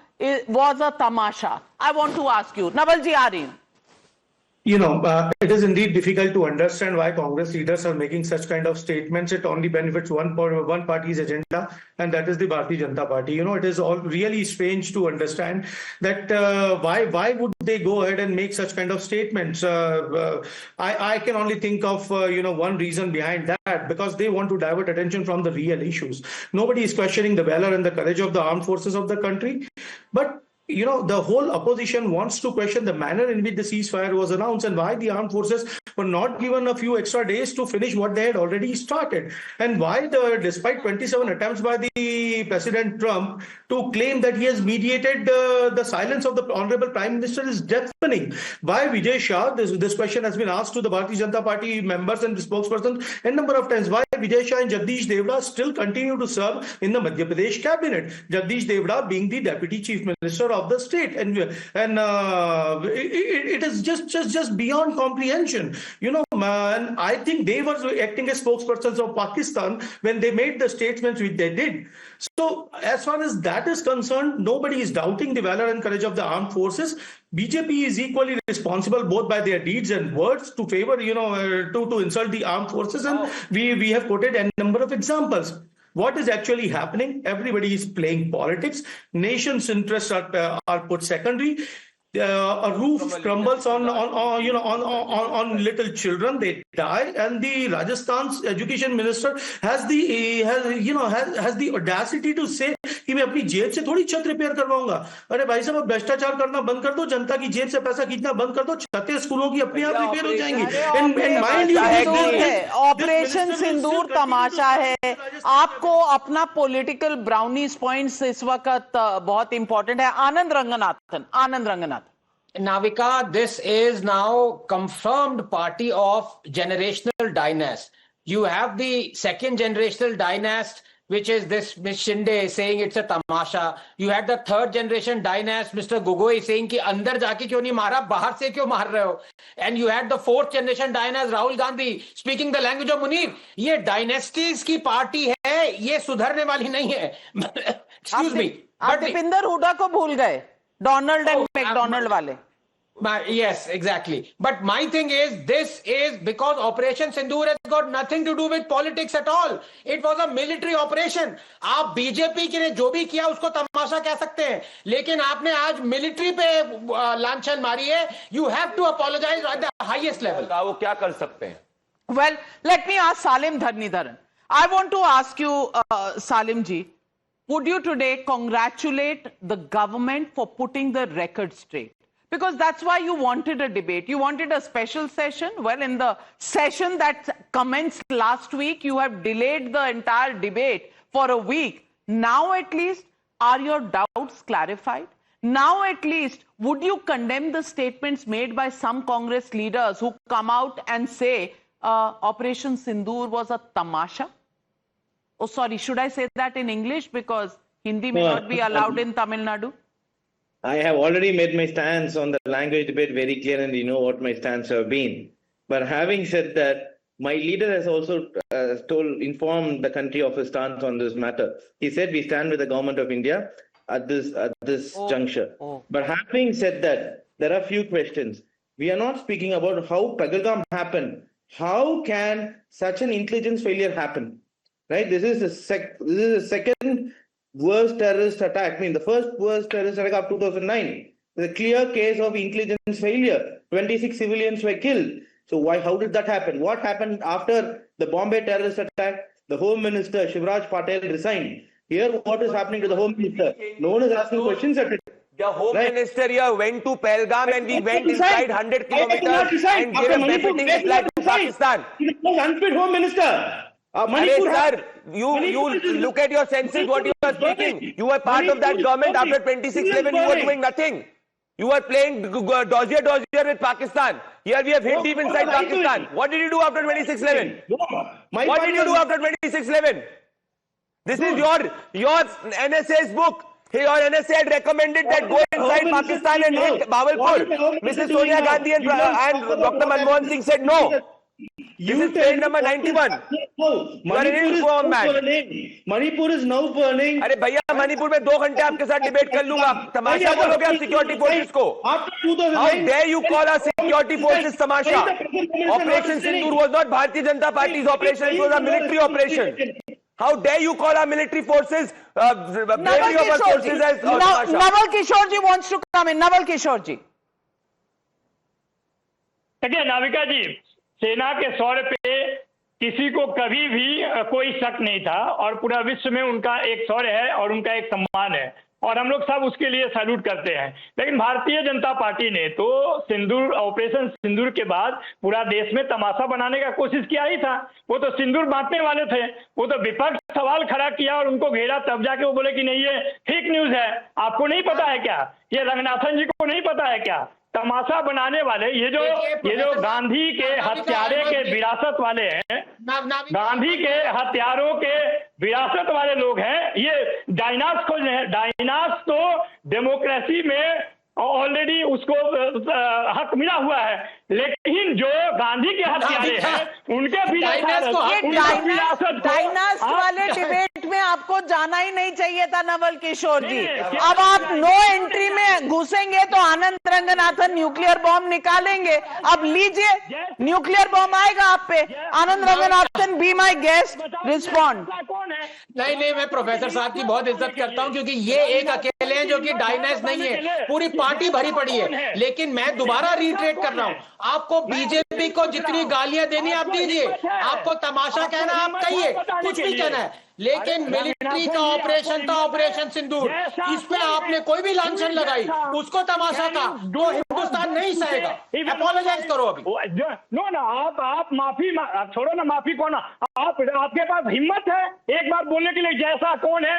A: was a tamasha? I want to ask you. Navalji Aryan.
T: You know, it is indeed difficult to understand why Congress leaders are making such kind of statements. It only benefits one party's agenda, and that is the Bharatiya Janata Party. You know, it is all really strange to understand that why would they go ahead and make such kind of statements? I can only think of one reason behind that, because they want to divert attention from the real issues. Nobody is questioning the valor and the courage of the armed forces of the country, but you know, the whole opposition wants to question the manner in which the ceasefire was announced and why the armed forces were not given a few extra days to finish what they had already started. And why, despite 27 attempts by the President Trump to claim that he has mediated, the silence of the Honorable Prime Minister is deafening. Why Vijay Shah, this question has been asked to the Bharatiya Janata Party members and spokespersons a number of times. Why Vijay Shah and Jagdish Devda still continue to serve in the Madhya Pradesh cabinet? Jagdish Devda being the Deputy Chief Minister of the state, and it is just beyond comprehension. And I think they were acting as spokespersons of Pakistan when they made the statements which they did. So as far as that is concerned, nobody is doubting the valor and courage of the armed forces. BJP is equally responsible both by their deeds and words to favor, to insult the armed forces. And we have quoted a number of examples. What is actually happening? Everybody is playing politics. Nation's interests are put secondary. A roof crumbles on little children, they die, and the Rajasthan's education minister has the audacity to say कि मैं अपनी जेब से थोड़ी छत repair करवाऊंगा. अरे भाई साहब, भ्रष्टाचार करना बंद कर दो, जनता की जेब से पैसा खींचना बंद कर दो, छतें स्कूलों की अपने आप रिपेयर हो जाएंगी.
A: ऑपरेशन सिंदूर तमाशा है. आपको अपना पॉलिटिकल ब्राउनीज पॉइंट्स इस वक्त बहुत इंपॉर्टेंट है. आनंद Ranganathan.
P: Navika, this is now confirmed party of generational dynasty. You have the second generational dynasty, which is this Ms. Shinde saying it's a tamasha. You had the third generation dynasty, Mr. Gogoi, saying कि अंदर जाके क्यों नहीं मारा, बाहर से क्यों मार रहे हो? And you had the fourth generation dynasty, Rahul Gandhi, speaking the language of Munir. ये dynasties की party है, ये सुधरने वाली नहीं है. Excuse me.
A: आप दीपिंदर हुडा को भूल गए, डोनाल्ड एंड मैकडोनाल्ड वाले.
P: Yes, exactly. But my thing is, this is because Operation Sindoor has got nothing to do with politics at all. It was a military operation. आप बीजेपी के ने जो भी किया उसको तमाशा कह सकते हैं, लेकिन आपने आज मिलिट्री पे लांछन मारी है. You have to apologize at the highest level.
N: वो क्या कर सकते हैं?
A: Well, let me ask Salim Dharnidharan. I want to ask you, Salim ji, would you today congratulate the government for putting the record straight? Because that's why you wanted a debate. You wanted a special session. Well, in the session that commenced last week, you have delayed the entire debate for a week. Now, at least, are your doubts clarified? Now, at least, would you condemn the statements made by some Congress leaders who come out and say Operation Sindoor was a tamasha? Oh, sorry, should I say that in English? Because Hindi may not be allowed in Tamil Nadu.
U: I have already made my stance on the language debate very clear, and you know what my stance have been. But having said that, my leader has also informed the country of his stance on this matter. He said we stand with the government of India at this juncture. But having said that, there are few questions. We are not speaking about how Pahalgam happened. How can such an intelligence failure happen? Right? This is the second worst terrorist attack. I mean, the first worst terrorist attack of 2009. The clear case of intelligence failure. 26 civilians were killed. So how did that happen? What happened after the Bombay terrorist attack? The Home Minister Shivraj Patel resigned. Here, what is happening to the Home Minister? No one is asking questions at it.
N: The Home Minister here went to Pahalgam and we went inside 100 kilometers and gave a befitting reply to Pakistan.
U: He was unfit Home Minister.
N: Sir, you look at your senses, what you are speaking. You were part of that government after 26/11. You were doing nothing. You were playing dozier with Pakistan. Here we have hit deep inside Pakistan. What did you do after 26/11? What did you do after 26/11? This is your NSA's book. Your NSA had recommended that go inside Pakistan and hit Bahawalpur. Mrs. Sonia Gandhi and Dr. Manmohan Singh said no. This is page number 91.
U: Manipur is now burning.
N: अरे भैया मणिपुर में 2 घंटे आपके साथ debate कर लूंगा. तमाशा बोलोगे आप सिक्योरिटी फोर्सेस को? How dare you call our security forces tamasha? Operation Sindoor was not Bharatiya Janata Party's operation. It was a military operation. How dare you call our military forces, bravery of our forces as tamasha?
A: Naval Kishore ji wants to come in. Naval Kishore ji.
O: देखिए नाविका जी, सेना के शौर्य पे किसी को कभी भी कोई शक नहीं था और पूरा विश्व में उनका एक शौर्य है और उनका एक सम्मान है और हम लोग सब उसके लिए सैल्यूट करते हैं. लेकिन भारतीय जनता पार्टी ने तो ऑपरेशन सिंदूर के बाद पूरा देश में तमाशा बनाने का कोशिश किया ही था. वो तो सिंदूर बांटने वाले थे. वो तो विपक्ष सवाल खड़ा किया और उनको घेरा, तब जाके वो बोले कि नहीं ये फेक न्यूज है. आपको नहीं पता है क्या? ये रंगनाथन जी को नहीं पता है क्या? तमाशा बनाने वाले ये जो गांधी के हत्यारे के विरासत वाले हैं, गांधी के हत्यारों के विरासत वाले लोग हैं, ये डायनास खोज रहे हैं. डायनास तो डेमोक्रेसी में ऑलरेडी उसको हक मिला हुआ है, लेकिन जो गांधी के हत्यारे हैं उनके भी
A: डायनास्ट वाले डिबेट में आपको जाना ही नहीं चाहिए था नवल किशोर जी। अब आप नो एंट्री में घुसेंगे तो आनंद रंगनाथन न्यूक्लियर बॉम्ब निकालेंगे। अब लीजिए, न्यूक्लियर बॉम्ब आएगा आप पे। Anand Ranganathan, be my guest, respond.
P: नहीं, मैं प्रोफेसर साहब की बहुत इज्जत करता हूं, क्योंकि ये एक अकेले हैं जो कि डायनास्ट नहीं है, पूरी पार्टी भरी पड़ी है। लेकिन मैं दोबारा रिट्रेट कर रहा हूं, आपको बीजेपी को जितनी गालियां देनी आप दीजिए, आपको तमाशा कहना आप कहिए, कुछ भी कहना है, लेकिन मिलिट्री का ऑपरेशन था, ऑपरेशन सिंदूर, इस पे आपने कोई भी लांछन लगाई, उसको तमाशा का, तो हिंदुस्तान नहीं सहेगा। अपोलोजाइज करो अभी।
O: नो ना, आप माफी छोड़ो ना, माफी कौन, आपके पास हिम्मत है एक बार बोलने के लिए जैसा कौन है?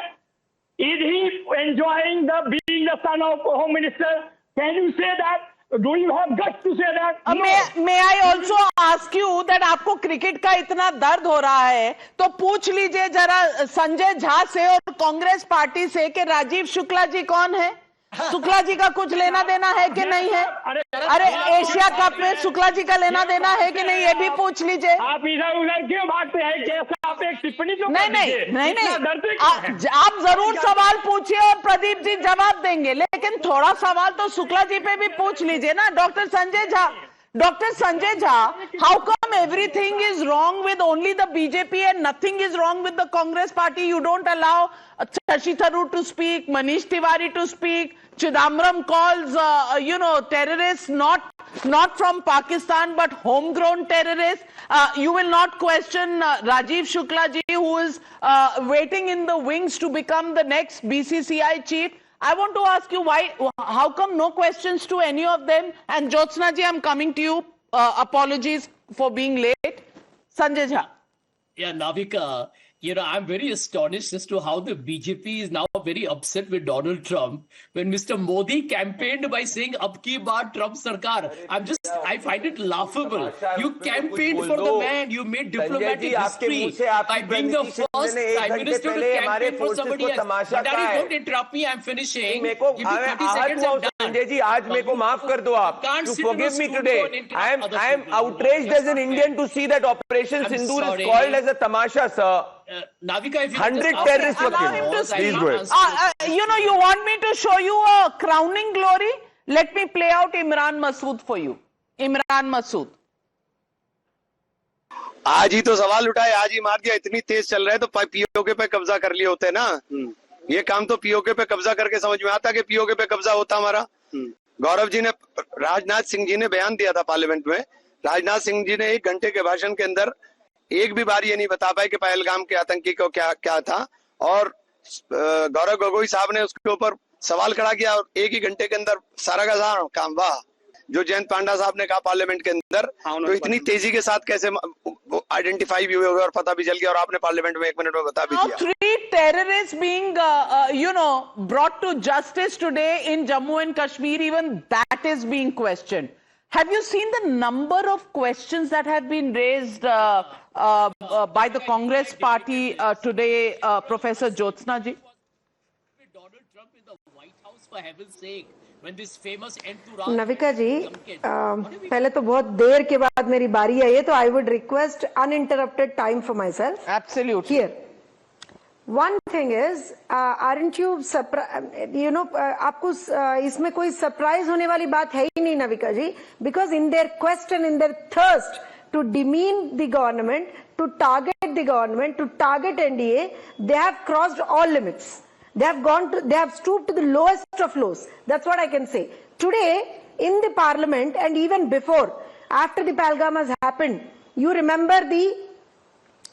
O: Is he enjoying being the son of Home Minister? Can you say that? Do you have guts to say that? No.
A: May I also ask you that आपको क्रिकेट का इतना दर्द हो रहा है तो पूछ लीजिए जरा संजय झा से और कांग्रेस पार्टी से कि राजीव शुक्ला जी कौन है? शुक्ला जी का कुछ लेना देना है कि नहीं है? अरे एशिया कप में शुक्ला जी का लेना देना है कि नहीं, ये भी पूछ लीजिए।
O: आप इधर उधर क्यों भागते हैं? कैसा आप एक टिप्पणी तो
A: नहीं, आप जरूर सवाल पूछिए और प्रदीप जी जवाब देंगे, लेकिन थोड़ा सवाल तो शुक्ला जी पे भी पूछ लीजिए ना। Doctor Sanjay Jha, how come everything is wrong with only the BJP and nothing is wrong with the Congress party? You don't allow Shashi Tharoor to speak, Manish Tiwari to speak. Chidambaram calls, terrorists not from Pakistan but homegrown terrorists. You will not question Rajiv Shukla ji, who is waiting in the wings to become the next BCCI chief. I want to ask you how come no questions to any of them? And Jyotsna ji, I'm coming to you. Apologies for being late. Sanjay Jha.
M: Yeah, Navika, I'm very astonished as to how the BJP is now very upset with Donald Trump when Mr. Modi campaigned by saying, "Ab ki baar Trump sarkar." I find it laughable. You campaigned for the man. You made diplomatic history by being the first Prime Minister to campaign for somebody else. Daddy, don't interrupt me. I'm finishing. Give me 30 seconds. I'm done.
N: Sanjay ji, आज मेरे को माफ कर दो आप. To forgive me today. I am outraged as an Indian to see that Operation Sindoor is called as a tamasha, sir.
M: Navika, if you
N: 100 terrorists were killed. Please go ahead.
A: You want me to show you a crowning glory? Let me play out Imran Masood for you. Imran Masood.
E: आज ही तो सवाल उठाए, आज ही मार दिया। इतनी तेज चल रहा है तो पीओके पे कब्जा कर लिए होते ना। ये काम तो पीओके पे कब्जा करके समझ में आता कि पीओके पे कब्जा होता हमारा। गौरव जी ने, राजनाथ सिंह जी ने बयान दिया था पार्लियामेंट में। राजनाथ सिंह जी ने 1 घंटे के भाषण के अंदर एक भी बार ये नहीं बता पाए कि पहलगाम के आतंकी को क्या था, और गौरव गोगोई साहब ने उसके ऊपर सवाल खड़ा किया और 1 ही घंटे के अंदर सारा का सारा काम। वाह, जो जयंत पांडा साहब ने कहा पार्लियामेंट के अंदर, तो इतनी तेजी के साथ कैसे आइडेंटिफाई भी हुए और पता भी चल गया, और आपने पार्लियामेंट में 1 मिनट में बता भी दिया।
A: 3 terrorists being brought to justice today in Jammu and Kashmir, even that is being questioned. Have you seen the number of questions that have been raised by the Congress party today, Professor Jyotsna ji?
M: Donald Trump in the White House, for heaven's sake, when this famous end to
B: Navika जी, पहले तो बहुत देर के बाद मेरी बारी आई है, तो I would request uninterrupted time for myself.
A: Absolutely.
B: Here. One thing is, aren't you आपको इसमें कोई सरप्राइज होने वाली बात है ही नहीं नविका जी, because in their quest and in their thirst to demean the government, to target the government, to target NDA, they have crossed all limits. They have stooped to the lowest of lows. That's what I can say. Today, in the parliament and even before, after the Pahalgam has happened, you remember the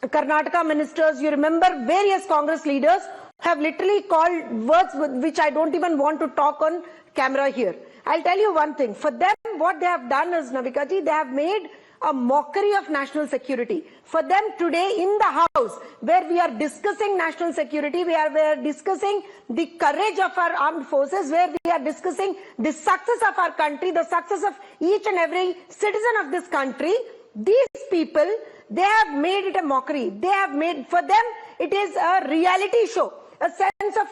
B: Karnataka ministers, you remember various Congress leaders have literally called words which I don't even want to talk on camera here. I'll tell you one thing. For them, what they have done is, Navika ji, they have made a mockery of national security. For them today in the House, where we are discussing national security, we are discussing the courage of our armed forces, where we are discussing the success of our country, the success of each and every citizen of this country, these people, they have made it a mockery. They have made, for them, it is a reality show, a sense of,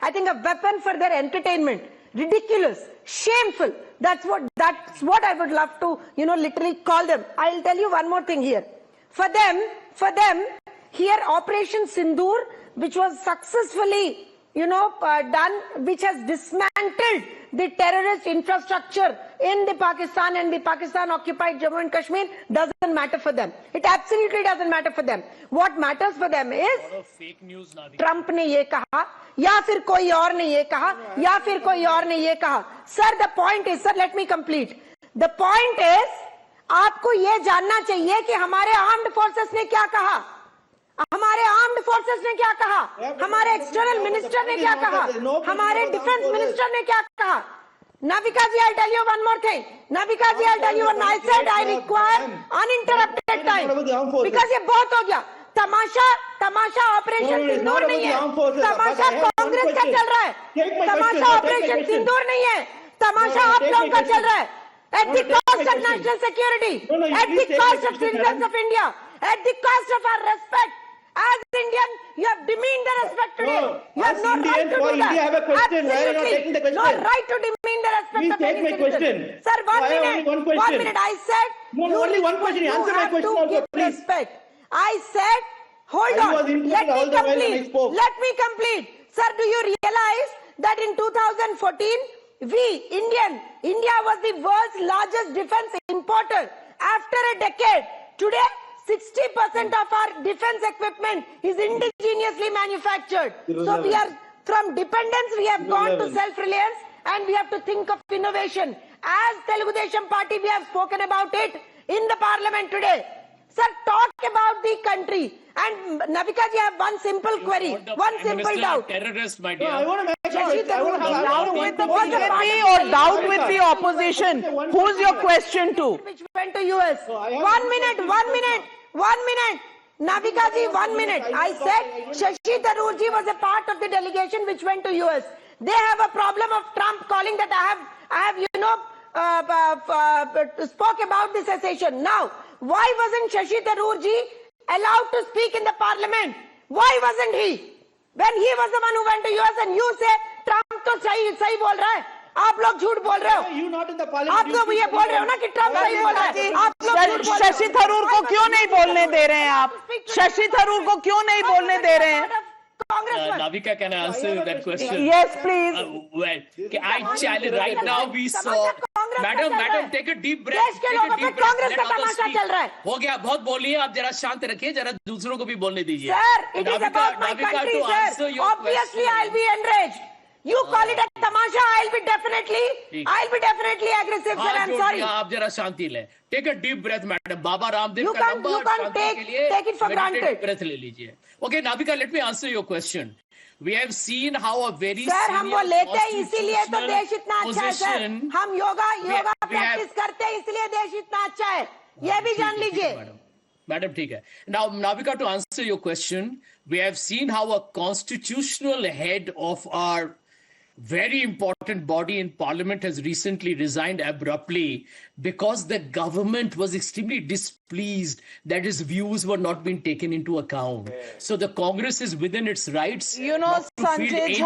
B: I think a weapon for their entertainment. Ridiculous, shameful. That's what I would love to, literally call them. I'll tell you one more thing here. For them, here Operation Sindoor, which was successfully, done, which has dismantled the terrorist infrastructure in the Pakistan and the Pakistan-occupied Jammu and Kashmir, doesn't matter for them. It absolutely doesn't matter for them. What matters for them is Trump ने ये कहा, या फिर कोई और ने ये कहा, या फिर कोई और ने ये कहा. Sir, the point is, sir, let me complete. The point is, आपको ये जानना चाहिए कि हमारे आर्म्ड फोर्सेस ने क्या कहा, हमारे आर्म्ड फोर्सेस ने क्या कहा, हमारे एक्सटर्नल मिनिस्टर ने क्या कहा, हमारे डिफेंस मिनिस्टर ने क्या कहा. Navika ji, I'll tell you one more thing. Navika ji, I'll tell you one. I said I require uninterrupted time because ये बहुत हो गया. तमाशा ऑपरेशन सिंदूर नहीं है, तमाशा कांग्रेस का चल रहा है, तमाशा ऑपरेशन सिंदूर नहीं है, तमाशा आप लोगों का चल रहा है. At the cost of national security, at the cost of citizens of India, at the cost of our respect. As Indian, you have demeaned the respect today. You have no right to do that.
U: Have a question. Why are you not taking the question?
B: No right to demean the respect
U: Please
B: of
U: take
B: any
U: my
B: citizen.
U: question.
B: Sir, one
U: Why
B: minute.
U: only one question?
B: 1 minute. I said.
U: No, only one question. Answer my question also, please.
B: Respect. I said. Hold
U: I
B: on.
U: was interrupted
B: Let me
U: all the while when I
B: complete.
U: spoke.
B: Let me complete. Sir, do you realize that in 2014, India was the world's largest defense importer. After a decade, today, 60% of our defense equipment is indigenously manufactured. So we are, from dependence, we have gone to self-reliance, and we have to think of innovation. As Telugu Desam Party, we have spoken about it in the parliament today. Sir, talk about the country. And Navika ji, I have one simple query, one simple doubt.
M: Terrorist, my dear.
U: No, I want to make
A: Doubt with the BJP or doubt with the opposition? Who's your question to?
B: Which went to US. 1 minute. Navika ji, 1 minute. I said Shashi Tharoor ji was a part of the delegation which went to US. They have a problem of Trump calling that I have spoke about the cessation. Now, why wasn't Shashi Tharoor ji allowed to speak in the parliament? Why wasn't he? When he was the one who went to US and you say Trump तो सही बोल रहा है, आप लोग झूठ बोल रहे हो. आप लोग ये बोल रहे हो ना कि ट्रम्प सही बोल रहा है. आप लोग
A: शशि थरूर को क्यों नहीं बोलने दे रहे हैं आप? शशि थरूर को क्यों नहीं बोलने दे रहे हैं?
M: Navika, can I answer that question?
A: Yes, please.
M: I challenge. Right now, we saw. Madam, take a deep breath.
B: देश के लोगों पे कांग्रेस का तमाशा चल रहा है.
M: हो गया, बहुत बोल रही है. आप जरा शांत रखिए, जरा दूसरों को भी बोलने दीजिए.
B: Sir, it is about my country, sir. Obviously, I'll be enraged. You call it a tamasha, I'll be definitely aggressive, sir. I'm sorry.
M: आप जरा शांति लें. Take a deep breath, madam. Baba Ramdev
B: You
M: का
B: can't take it for granted.
M: Breath ले लीजिए. Okay, Navika, let me answer your question. We have seen how a very
B: sir हम वो लेते हैं इसीलिए तो देश इतना अच्छा है सर. हम योगा प्रैक्टिस करते हैं इसलिए देश इतना अच्छा है. ये भी जान लीजिए.
M: Madam, ठीक है. Now, Navika, to answer your question, we have seen how a constitutional head of our very important body in parliament has recently resigned abruptly because the government was extremely displeased that his views were not being taken into account. So the Congress is within its rights.
A: Sanjay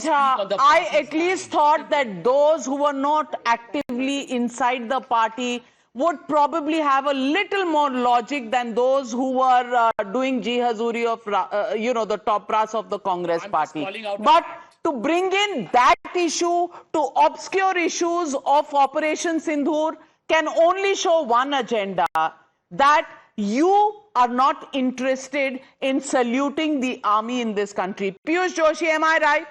A: Jha, I at least thought that those who were not actively inside the party would probably have a little more logic than those who were doing jihazuri of, the top brass of the Congress party. But to bring in that issue to obscure issues of Operation Sindoor can only show one agenda, that you are not interested in saluting the army in this country. Piyush Joshi, am I right?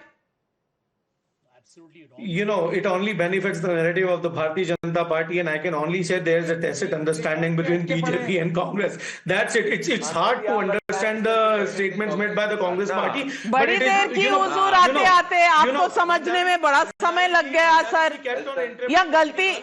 T: It only benefits the narrative of the Bharatiya Janata Party, and I can only say there is a tacit understanding between BJP and Congress. That's it. It's hard to understand the statements made by the Congress Party.
A: बड़ी देर की हुजूर आते आपको समझने में बड़ा समय लग गया सर. या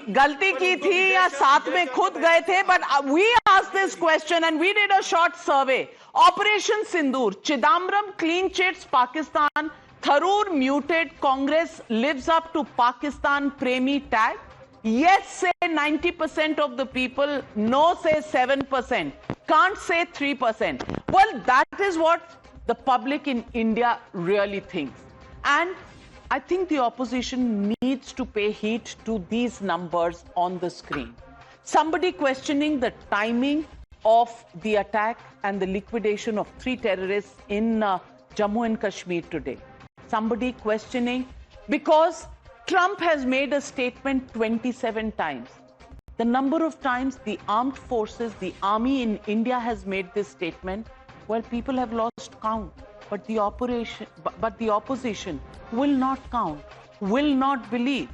A: गलती की थी या साथ में खुद गए थे. But we asked this question and we did a short survey. Operation Sindoor, Chidambaram clean chits Pakistan. Tharoor muted, Congress lives up to Pakistan Premi tag. Yes, say 90% of the people. No, say 7%. Can't say 3%. Well, that is what the public in India really thinks. And I think the opposition needs to pay heed to these numbers on the screen. Somebody questioning the timing of the attack and the liquidation of 3 terrorists in Jammu and Kashmir today. Somebody questioning because Trump has made a statement 27 times. The number of times the armed forces, the army in India has made this statement, well, people have lost count. But the opposition will not count, will not believe.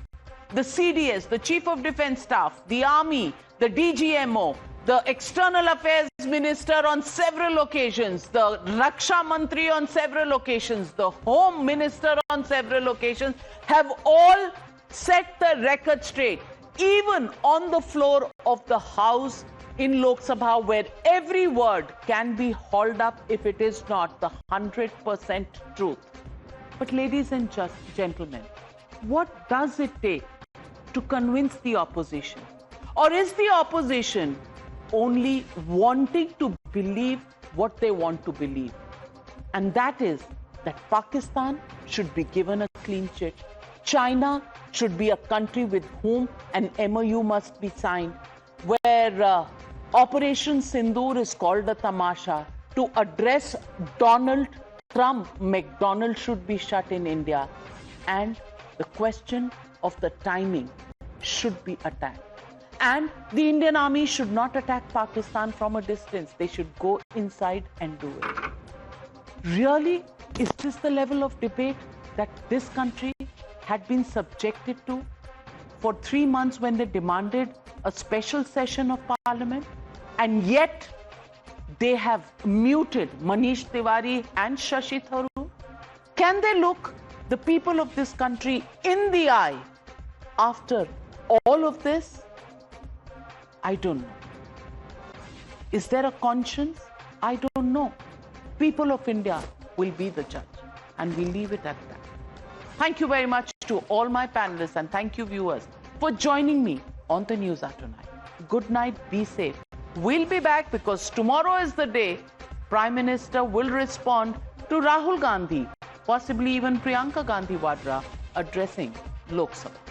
A: The CDS, the Chief of Defense Staff, the Army, the DGMO, the External Affairs Minister on several occasions, the Raksha Mantri on several occasions, the Home Minister on several occasions have all set the record straight, even on the floor of the House in Lok Sabha, where every word can be hauled up if it is not the 100% truth. But ladies and gentlemen, what does it take to convince the opposition? Or is the opposition only wanting to believe what they want to believe? And that is that Pakistan should be given a clean chit. China should be a country with whom an MOU must be signed, where Operation Sindoor is called a tamasha. To address Donald Trump, McDonald's should be shut in India. And the question of the timing should be attacked. And the Indian army should not attack Pakistan from a distance. They should go inside and do it. Really? Is this the level of debate that this country had been subjected to for 3 months when they demanded a special session of parliament? And yet they have muted Manish Tiwari and Shashi Tharoor? Can they look the people of this country in the eye after all of this? I don't know. Is there a conscience? I don't know. People of India will be the judge, and we leave it at that. Thank you very much to all my panelists, and thank you viewers for joining me on the News Hour tonight. Good night, be safe. We'll be back because tomorrow is the day Prime Minister will respond to Rahul Gandhi, possibly even Priyanka Gandhi Vadra, addressing Lok Sabha.